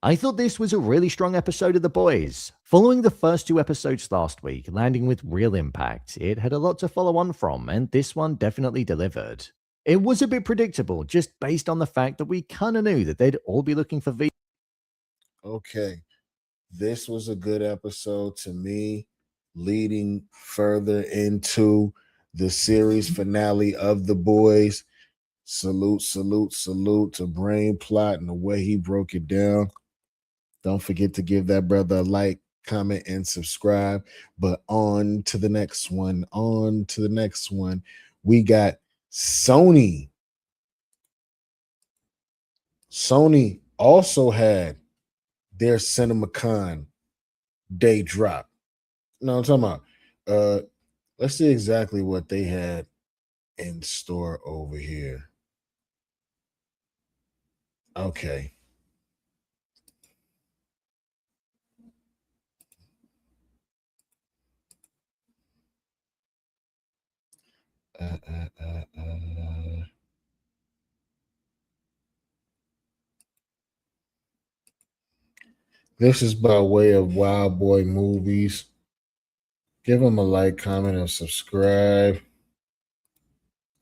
I thought this was a really strong episode of The Boys. Following the first 2 episodes last week, landing with real impact, it had a lot to follow on from, and this one definitely delivered. It was a bit predictable, just based on the fact that we kinda knew that they'd all be looking for V. Okay. This was a good episode to me, leading further into the series finale of The Boys. Salute to Brain Plot and the way he broke it down. Don't forget to give that brother a like, comment, and subscribe. But on to the next one. We got Sony. Sony also had their CinemaCon day drop. No, I'm talking about. Let's see exactly what they had in store over here. Okay. This is by way of Wild Boy Movies. Give him a like, comment, and subscribe.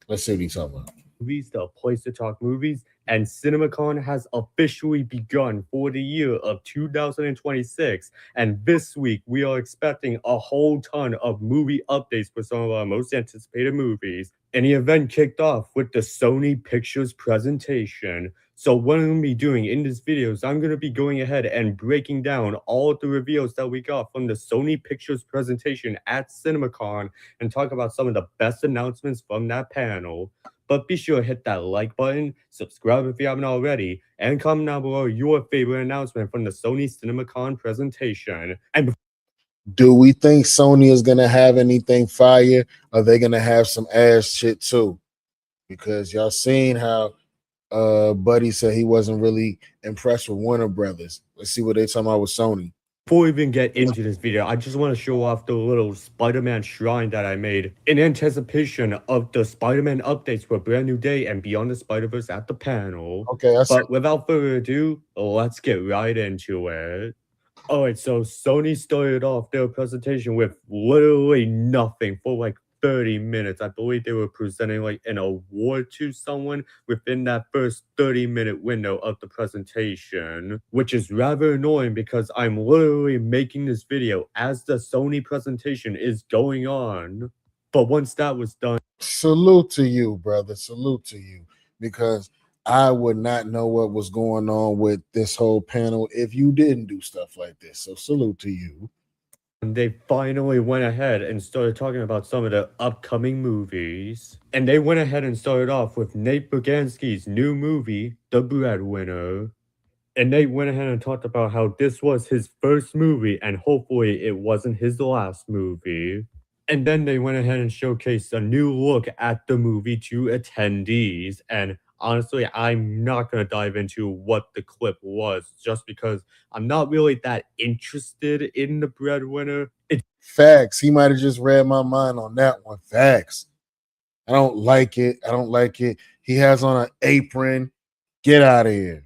Let's see what he's talking about. Movies, the place to talk movies, and CinemaCon has officially begun for the year of 2026. And this week, we are expecting a whole ton of movie updates for some of our most anticipated movies. And the event kicked off with the Sony Pictures presentation. So what I'm going to be doing in this video is I'm going to be going ahead and breaking down all of the reveals that we got from the Sony Pictures presentation at CinemaCon and talk about some of the best announcements from that panel. But be sure to hit that like button, subscribe if you haven't already, and comment down below your favorite announcement from the Sony CinemaCon presentation. And do we think Sony is going to have anything fire? Or are they going to have some ass shit too? Because y'all seen how Buddy said he wasn't really impressed with Warner Brothers. Let's see what they're talking about with Sony. before we even get into this video, I just want to show off the little Spider-Man shrine that I made in anticipation of the Spider-Man updates for Brand New Day and Beyond the Spider-Verse at the panel. Okay, But without further ado, let's get right into it. Alright, so Sony started off their presentation with literally nothing for like 30 minutes. I believe they were presenting like an award to someone within that first 30-minute window of the presentation, which is rather annoying because I'm literally making this video as the Sony presentation is going on. But once that was done, salute to you, brother. Salute to you, because I would not know what was going on with this whole panel if you didn't do stuff like this. So salute to you. and they finally went ahead and started talking about some of the upcoming movies. And they went ahead and started off with Nate Boganski's new movie, The Breadwinner. And Nate went ahead and talked about how this was his first movie and hopefully it wasn't his last movie. And then they went ahead and showcased a new look at the movie to attendees. And honestly, I'm not going to dive into what the clip was just because I'm not really that interested in The Breadwinner. Facts. He might have just read my mind on that one. Facts. I don't like it. He has on an apron. Get out of here.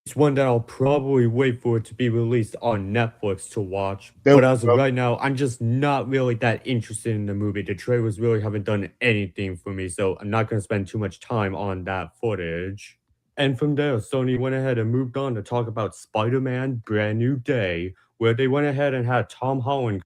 It's one that I'll probably wait for it to be released on Netflix to watch. But as of right now, I'm just not really that interested in the movie. The trailers really haven't done anything for me, so I'm not going to spend too much time on that footage. And from there, Sony went ahead and moved on to talk about Spider-Man Brand New Day, where they went ahead and had Tom Holland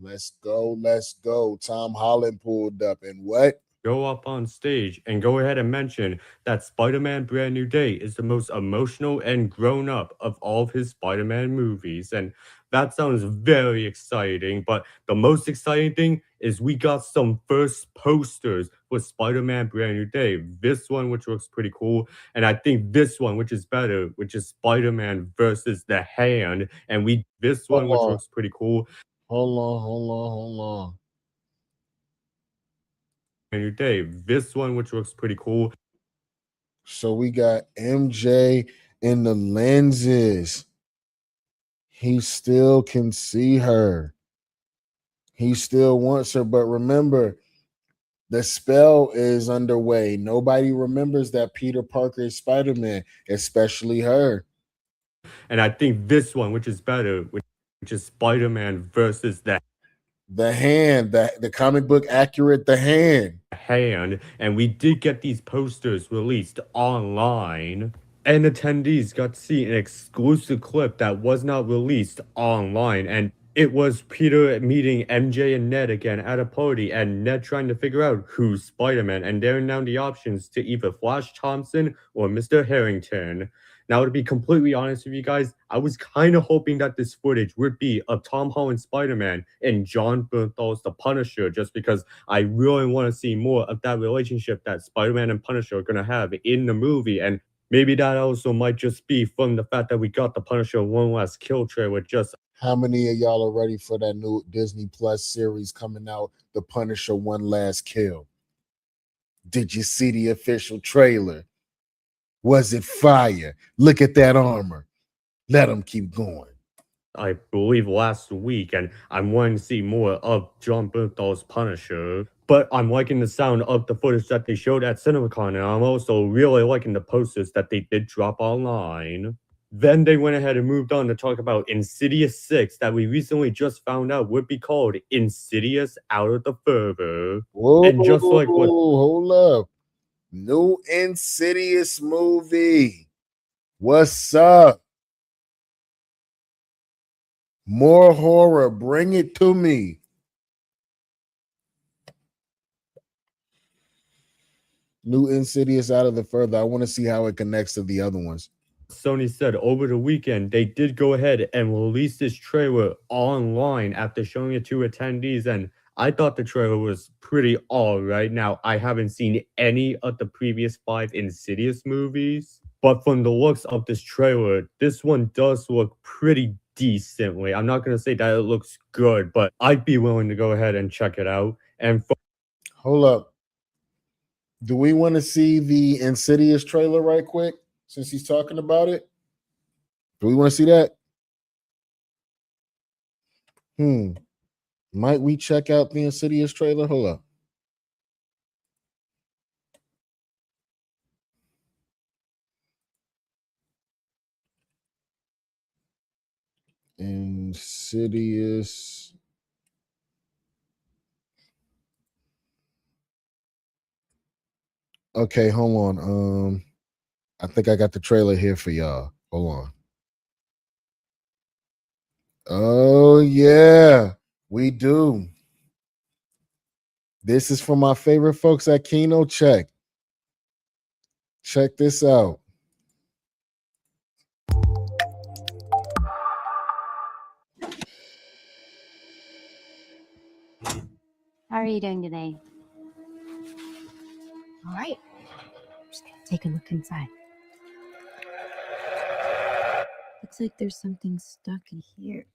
Let's go. Tom Holland pulled up, and what? go up on stage and go ahead and mention that Spider-Man Brand New Day is the most emotional and grown-up of all of his Spider-Man movies. And that sounds very exciting, but the most exciting thing is we got some first posters with Spider-Man Brand New Day. This one, which looks pretty cool, and I think this one, which is better, which is Spider-Man versus the Hand, and this one, which looks pretty cool. Hold on. Brand New Day. This one, which looks pretty cool. So we got MJ in the lenses. He still can see her. He still wants her. But remember, the spell is underway. Nobody remembers that Peter Parker is Spider-Man, especially her. And I think this one, which is better, which is Spider-Man versus The Hand, the comic book accurate The Hand. Hand. And we did get these posters released online. And attendees got to see an exclusive clip that was not released online. And it was Peter meeting MJ and Ned again at a party, and Ned trying to figure out who's Spider-Man, and there are now the options to either Flash Thompson or Mr. Harrington. Now, to be completely honest with you guys, I was kind of hoping that this footage would be of Tom Holland's Spider-Man and John Bernthal's The Punisher, just because I really want to see more of that relationship that Spider-Man and Punisher are going to have in the movie. And maybe that also might just be from the fact that we got the Punisher One Last Kill trailer. Just how many of y'all are ready for that new Disney Plus series coming out, The Punisher One Last Kill? Did you see the official trailer? Was it fire? Look at that armor. Let them keep going. I believe last week, and I'm wanting to see more of John Bernthal's Punisher. But I'm liking the sound of the footage that they showed at CinemaCon, and I'm also really liking the posters that they did drop online. Then they went ahead and moved on to talk about Insidious 6 that we recently just found out would be called Insidious Out of the Further. Whoa, And just like what... hold up. New Insidious movie. What's up? More horror. Bring it to me. New Insidious Out of the Further. I want to see how it connects to the other ones. Sony said over the weekend, they did go ahead and release this trailer online after showing it to attendees, and I thought the trailer was pretty alright. Now, I haven't seen any of the previous 5 Insidious movies, but from the looks of this trailer, this one does look pretty decently. I'm not going to say that it looks good, but I'd be willing to go ahead and check it out. And hold up. Do we want to see the Insidious trailer right quick, since he's talking about it? Do we want to see that? Might we check out the Insidious trailer? Hold up. Insidious. Okay, hold on. I think I got the trailer here for y'all. Hold on. Oh, yeah, we do. This is from my favorite folks at Kino Check. Check this out. How are you doing today? All right. Just gonna take a look inside. Looks like there's something stuck in here.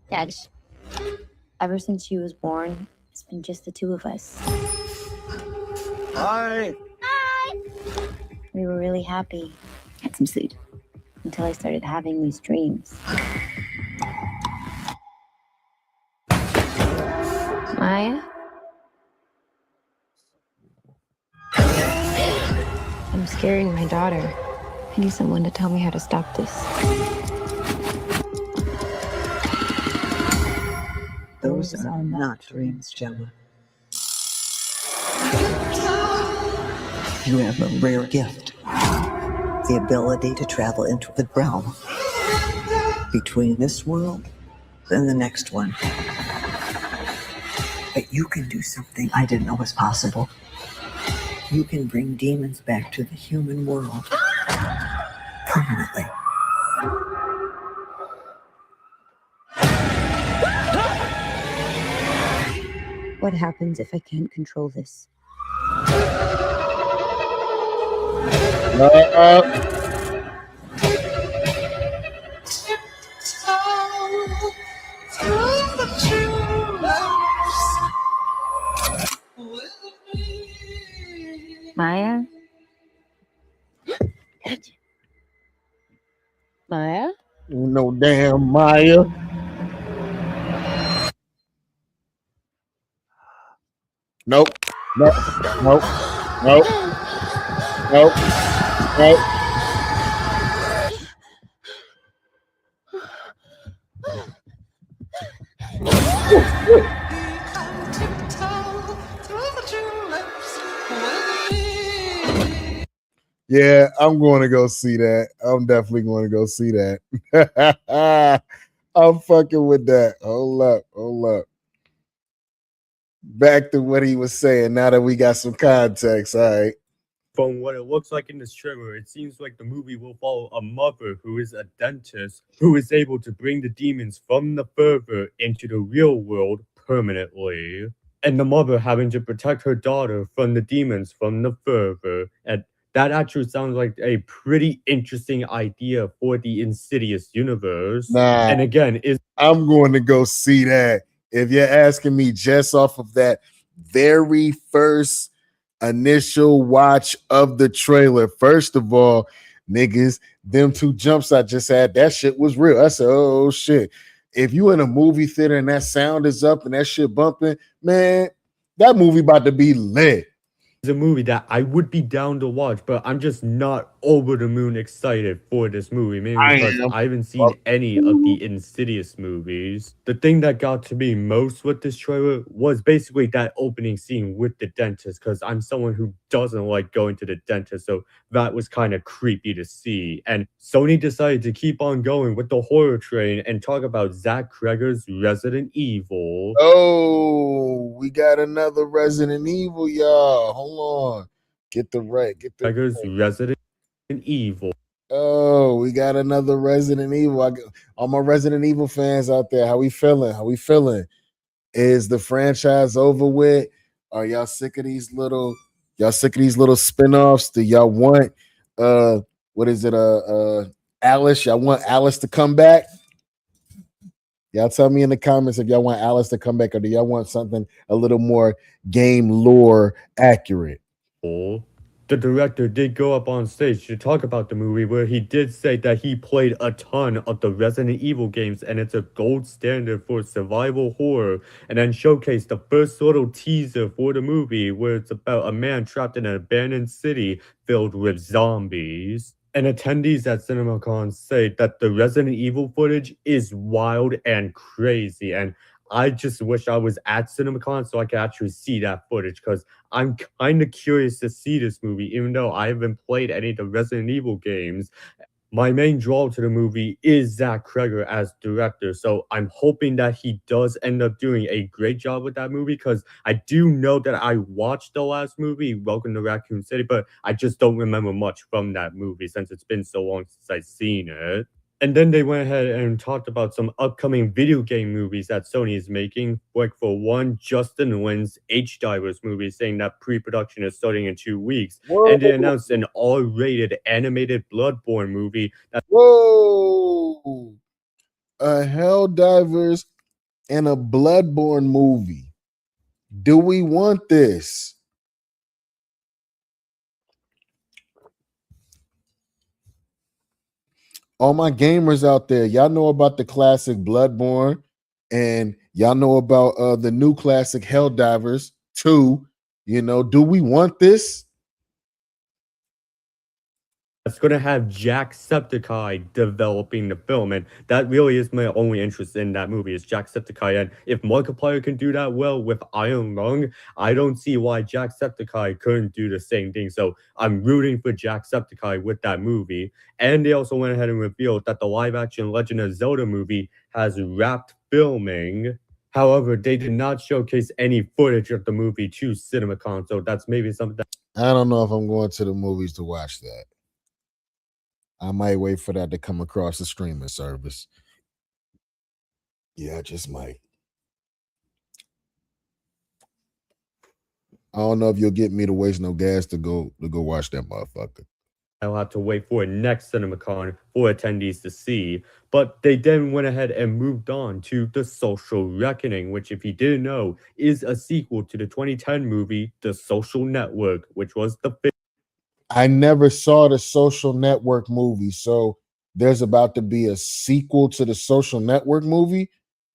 Dad, ever since she was born, it's been just the two of us. Hi. Hi! We were really happy. Had some sleep. Until I started having these dreams. Maya? I'm scaring my daughter. I need someone to tell me how to stop this. Those are not dreams, Gemma. You have a rare gift. The ability to travel into the realm between this world and the next one. But you can do something I didn't know was possible. You can bring demons back to the human world permanently. What happens if I can't control this? Maya? Maya? No damn Maya. Nope. Nope. Nope. Nope. Nope. Nope. Yeah, I'm going to go see that. I'm definitely going to go see that. I'm fucking with that. Hold up. Hold up. Back to what he was saying. Now that we got some context, all right. From what it looks like in this trailer, it seems like the movie will follow a mother who is a dentist who is able to bring the demons from the fervor into the real world permanently. And the mother having to protect her daughter from the demons from the fervor. And that actually sounds like a pretty interesting idea for the Insidious universe. Nah, and again, I'm going to go see that. If you're asking me just off of that very first initial watch of the trailer, first of all, niggas, them two jumps I just had, that shit was real. I said, oh shit. If you in a movie theater and that sound is up and that shit bumping, man, that movie about to be lit. a movie that I would be down to watch, but I'm just not over the moon excited for this movie, mainly because I haven't seen any of the Insidious movies. The thing that got to me most with this trailer was basically that opening scene with the dentist, because I'm someone who doesn't like going to the dentist, so that was kind of creepy to see. And Sony decided to keep on going with the horror train and talk about Zach Cregger's Resident Evil. Oh, we got another Resident Evil, y'all. Hold on. Get the right. Get the Cregger's Resident Evil. Oh, we got another Resident Evil. All my Resident Evil fans out there, how we feeling? How we feeling? Is the franchise over with? Are y'all sick of these little spin-offs? Do y'all want what is it? Alice? Y'all want Alice to come back? Y'all tell me in the comments if y'all want Alice to come back, or do y'all want something a little more game lore accurate? The director did go up on stage to talk about the movie, where he did say that he played a ton of the Resident Evil games and it's a gold standard for survival horror, and then showcased the first little teaser for the movie where it's about a man trapped in an abandoned city filled with zombies. And attendees at CinemaCon say that the Resident Evil footage is wild and crazy, and I just wish I was at CinemaCon so I could actually see that footage, because I'm kind of curious to see this movie, even though I haven't played any of the Resident Evil games. My main draw to the movie is Zach Cregger as director, so I'm hoping that he does end up doing a great job with that movie, because I do know that I watched the last movie, Welcome to Raccoon City, but I just don't remember much from that movie since it's been so long since I've seen it. And then they went ahead and talked about some upcoming video game movies that Sony is making. Like, for one, Justin Lin's H-Divers movie, saying that pre-production is starting in 2 weeks. Whoa. And they announced an R-rated animated Bloodborne movie. Whoa! A Helldivers and a Bloodborne movie. Do we want this? All my gamers out there, y'all know about the classic Bloodborne, and y'all know about the new classic Helldivers 2. You know, do we want this? That's going to have Jacksepticeye developing the film, and that really is my only interest in that movie, is Jacksepticeye. And if Markiplier can do that well with Iron Lung, I don't see why Jacksepticeye couldn't do the same thing. So I'm rooting for Jacksepticeye with that movie. And they also went ahead and revealed that the live-action Legend of Zelda movie has wrapped filming. However, they did not showcase any footage of the movie to CinemaCon, so that's maybe something that I don't know if I'm going to the movies to watch that. I might wait for that to come across the streaming service. Yeah, I just might. I don't know if you'll get me to waste no gas to go watch that motherfucker. I'll have to wait for next CinemaCon for attendees to see. But they then went ahead and moved on to The Social Reckoning, which, if you didn't know, is a sequel to the 2010 movie The Social Network, which was the I never saw the Social Network movie, so there's about to be a sequel to the Social Network movie.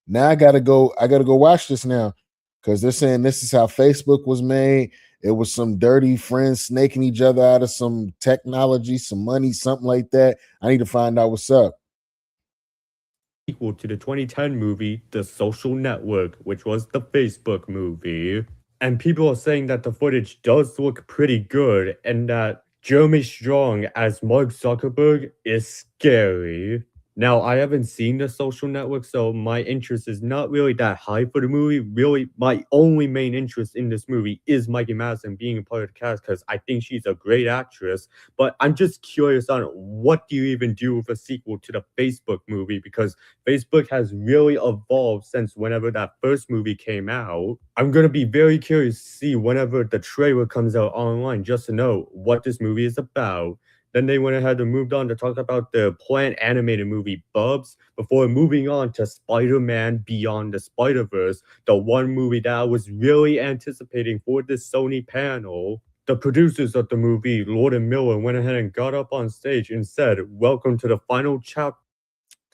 Now I gotta go watch this now, because they're saying this is how Facebook was made. It was some dirty friends snaking each other out of some technology, some money, something like that. I need to find out what's up. sequel to the 2010 movie The Social Network, which was the Facebook movie. And people are saying that the footage does look pretty good and that Jeremy Strong as Mark Zuckerberg is scary. Now, I haven't seen The Social Network, so my interest is not really that high for the movie. Really, my only main interest in this movie is Mikey Madison being a part of the cast because I think she's a great actress. But I'm just curious on what do you even do with a sequel to the Facebook movie, because Facebook has really evolved since whenever that first movie came out. I'm going to be very curious to see whenever the trailer comes out online just to know what this movie is about. Then they went ahead and moved on to talk about the planned animated movie Bubs before moving on to Spider-Man Beyond the Spider-Verse, the one movie that I was really anticipating for this Sony panel. The producers of the movie, Lord and Miller, went ahead and got up on stage and said, "Welcome to the final chapter."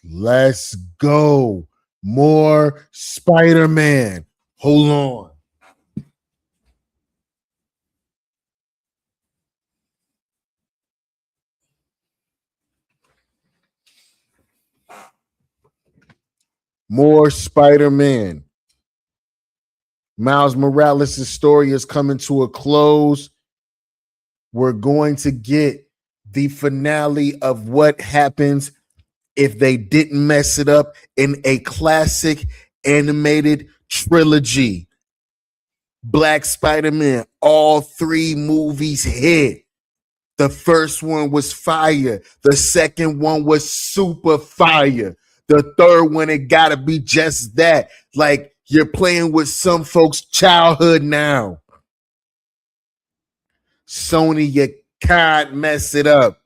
Let's go. More Spider-Man. Hold on. More Spider-Man. Miles Morales' story is coming to a close. We're going to get the finale of what happens if they didn't mess it up in a classic animated trilogy. Black Spider-Man, all 3 movies hit. The first one was fire. The second one was super fire. The third one, it gotta be just that. Like, you're playing with some folks' childhood now. Sony, you can't mess it up.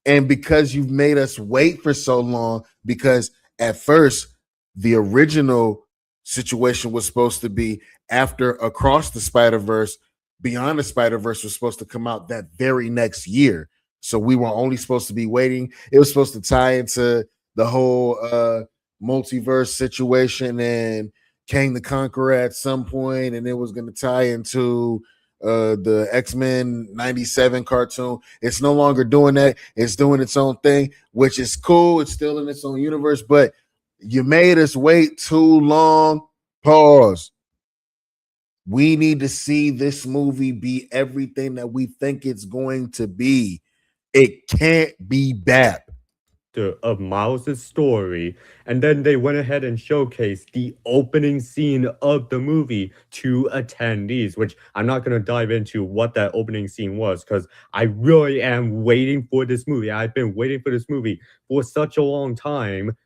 And because you've made us wait for so long, because at first the original situation was supposed to be after Across the Spider-Verse, Beyond the Spider-Verse was supposed to come out that very next year. So we were only supposed to be waiting. It was supposed to tie into the whole multiverse situation and Kang the Conqueror at some point, and it was going to tie into the X-Men 97 cartoon. It's no longer doing that. It's doing its own thing, which is cool. It's still in its own universe, but you made us wait too long. Pause. We need to see this movie be everything that we think it's going to be. It can't be bad. Of Miles' story, and then they went ahead and showcased the opening scene of the movie to attendees, which I'm not going to dive into what that opening scene was because I really am waiting for this movie. I've been waiting for this movie for such a long time.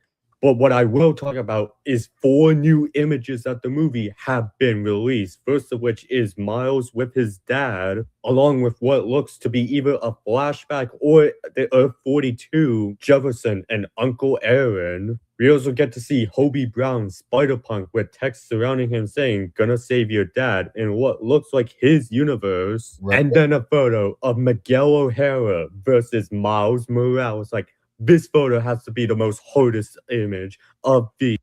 But what I will talk about is 4 new images that the movie have been released. First of which is Miles with his dad, along with what looks to be either a flashback or the Earth 42, Jefferson and Uncle Aaron. We also get to see Hobie Brown, Spider-Punk, with text surrounding him saying, "Gonna save your dad," in what looks like his universe. Right. And then a photo of Miguel O'Hara versus Miles Morales. Like, this photo has to be the most hottest image of the.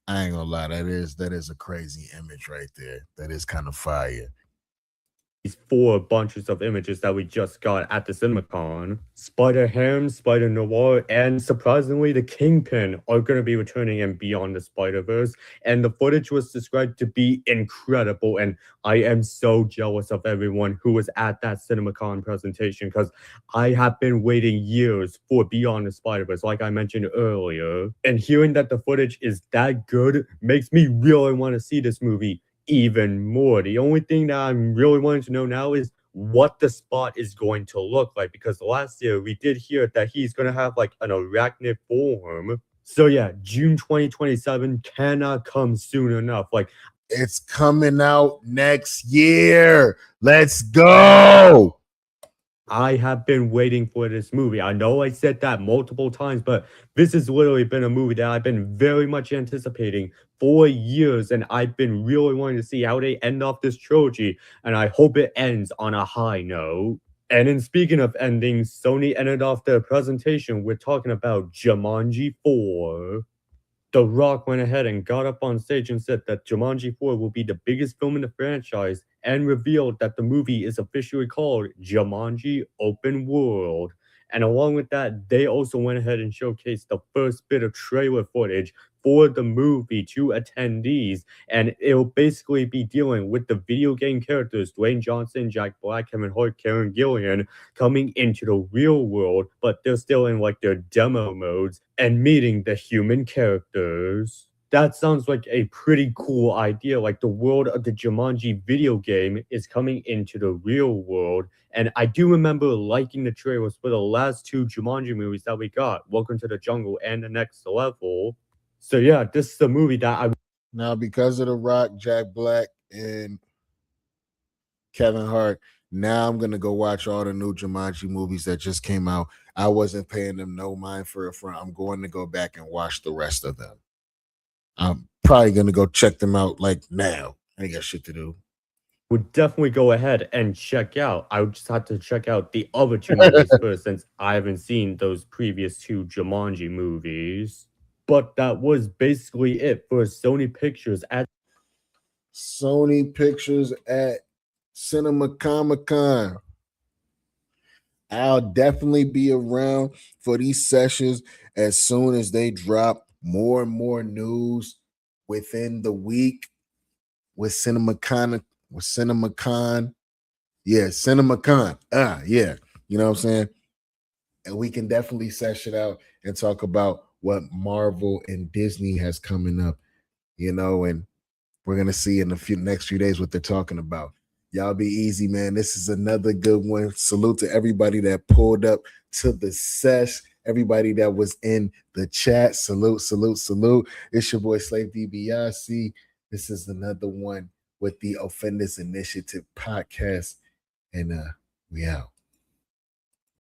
I ain't gonna lie, that is a crazy image right there. That is kind of fire. These 4 bunches of images that we just got at the CinemaCon. Spider-Ham, Spider-Noir, and surprisingly, the Kingpin are going to be returning in Beyond the Spider-Verse. And the footage was described to be incredible. And I am so jealous of everyone who was at that CinemaCon presentation because I have been waiting years for Beyond the Spider-Verse, like I mentioned earlier. And hearing that the footage is that good makes me really want to see this movie even more. The only thing that I'm really wanting to know now is what the Spot is going to look like, because last year we did hear that he's going to have like an arachnid form. So yeah, June 2027 cannot come soon enough. Like, it's coming out next year. Let's go. I have been waiting for this movie. I know I said that multiple times, but this has literally been a movie that I've been very much anticipating for years, and I've been really wanting to see how they end off this trilogy, and I hope it ends on a high note. And in speaking of endings, Sony ended off their presentation with talking about Jumanji 4. The Rock went ahead and got up on stage and said that Jumanji 4 will be the biggest film in the franchise and revealed that the movie is officially called Jumanji Open World. And along with that, they also went ahead and showcased the first bit of trailer footage for the movie to attendees. And it'll basically be dealing with the video game characters Dwayne Johnson, Jack Black, Kevin Hart, Karen Gillian coming into the real world, but they're still in like their demo modes and meeting the human characters. That sounds like a pretty cool idea. Like the world of the Jumanji video game is coming into the real world. And I do remember liking the trailers for the last two Jumanji movies that we got, Welcome to the Jungle and The Next Level. So yeah, this is a movie that I Now, because of The Rock, Jack Black, and Kevin Hart, now I'm gonna go watch all the new Jumanji movies that just came out. I wasn't paying them no mind for a front. I'm going to go back and watch the rest of them. I'm probably gonna go check them out like now. I ain't got shit to do. would definitely go ahead and check out. I would just have to check out the other two movies first, since I haven't seen those previous two Jumanji movies. But that was basically it for Sony Pictures at CinemaCon. I'll definitely be around for these sessions as soon as they drop more and more news within the week with CinemaCon. Yeah, CinemaCon. Yeah. You know what I'm saying? And we can definitely sesh it out and talk about what Marvel and Disney has coming up, and we're gonna see in the next few days what they're talking about. Y'all be easy, man. This is another good one. Salute to everybody that pulled up to the sesh, everybody that was in the chat. Salute, salute, salute. It's your boy Slave DiBiase. This is another one with the Offenders Initiative podcast. And we out.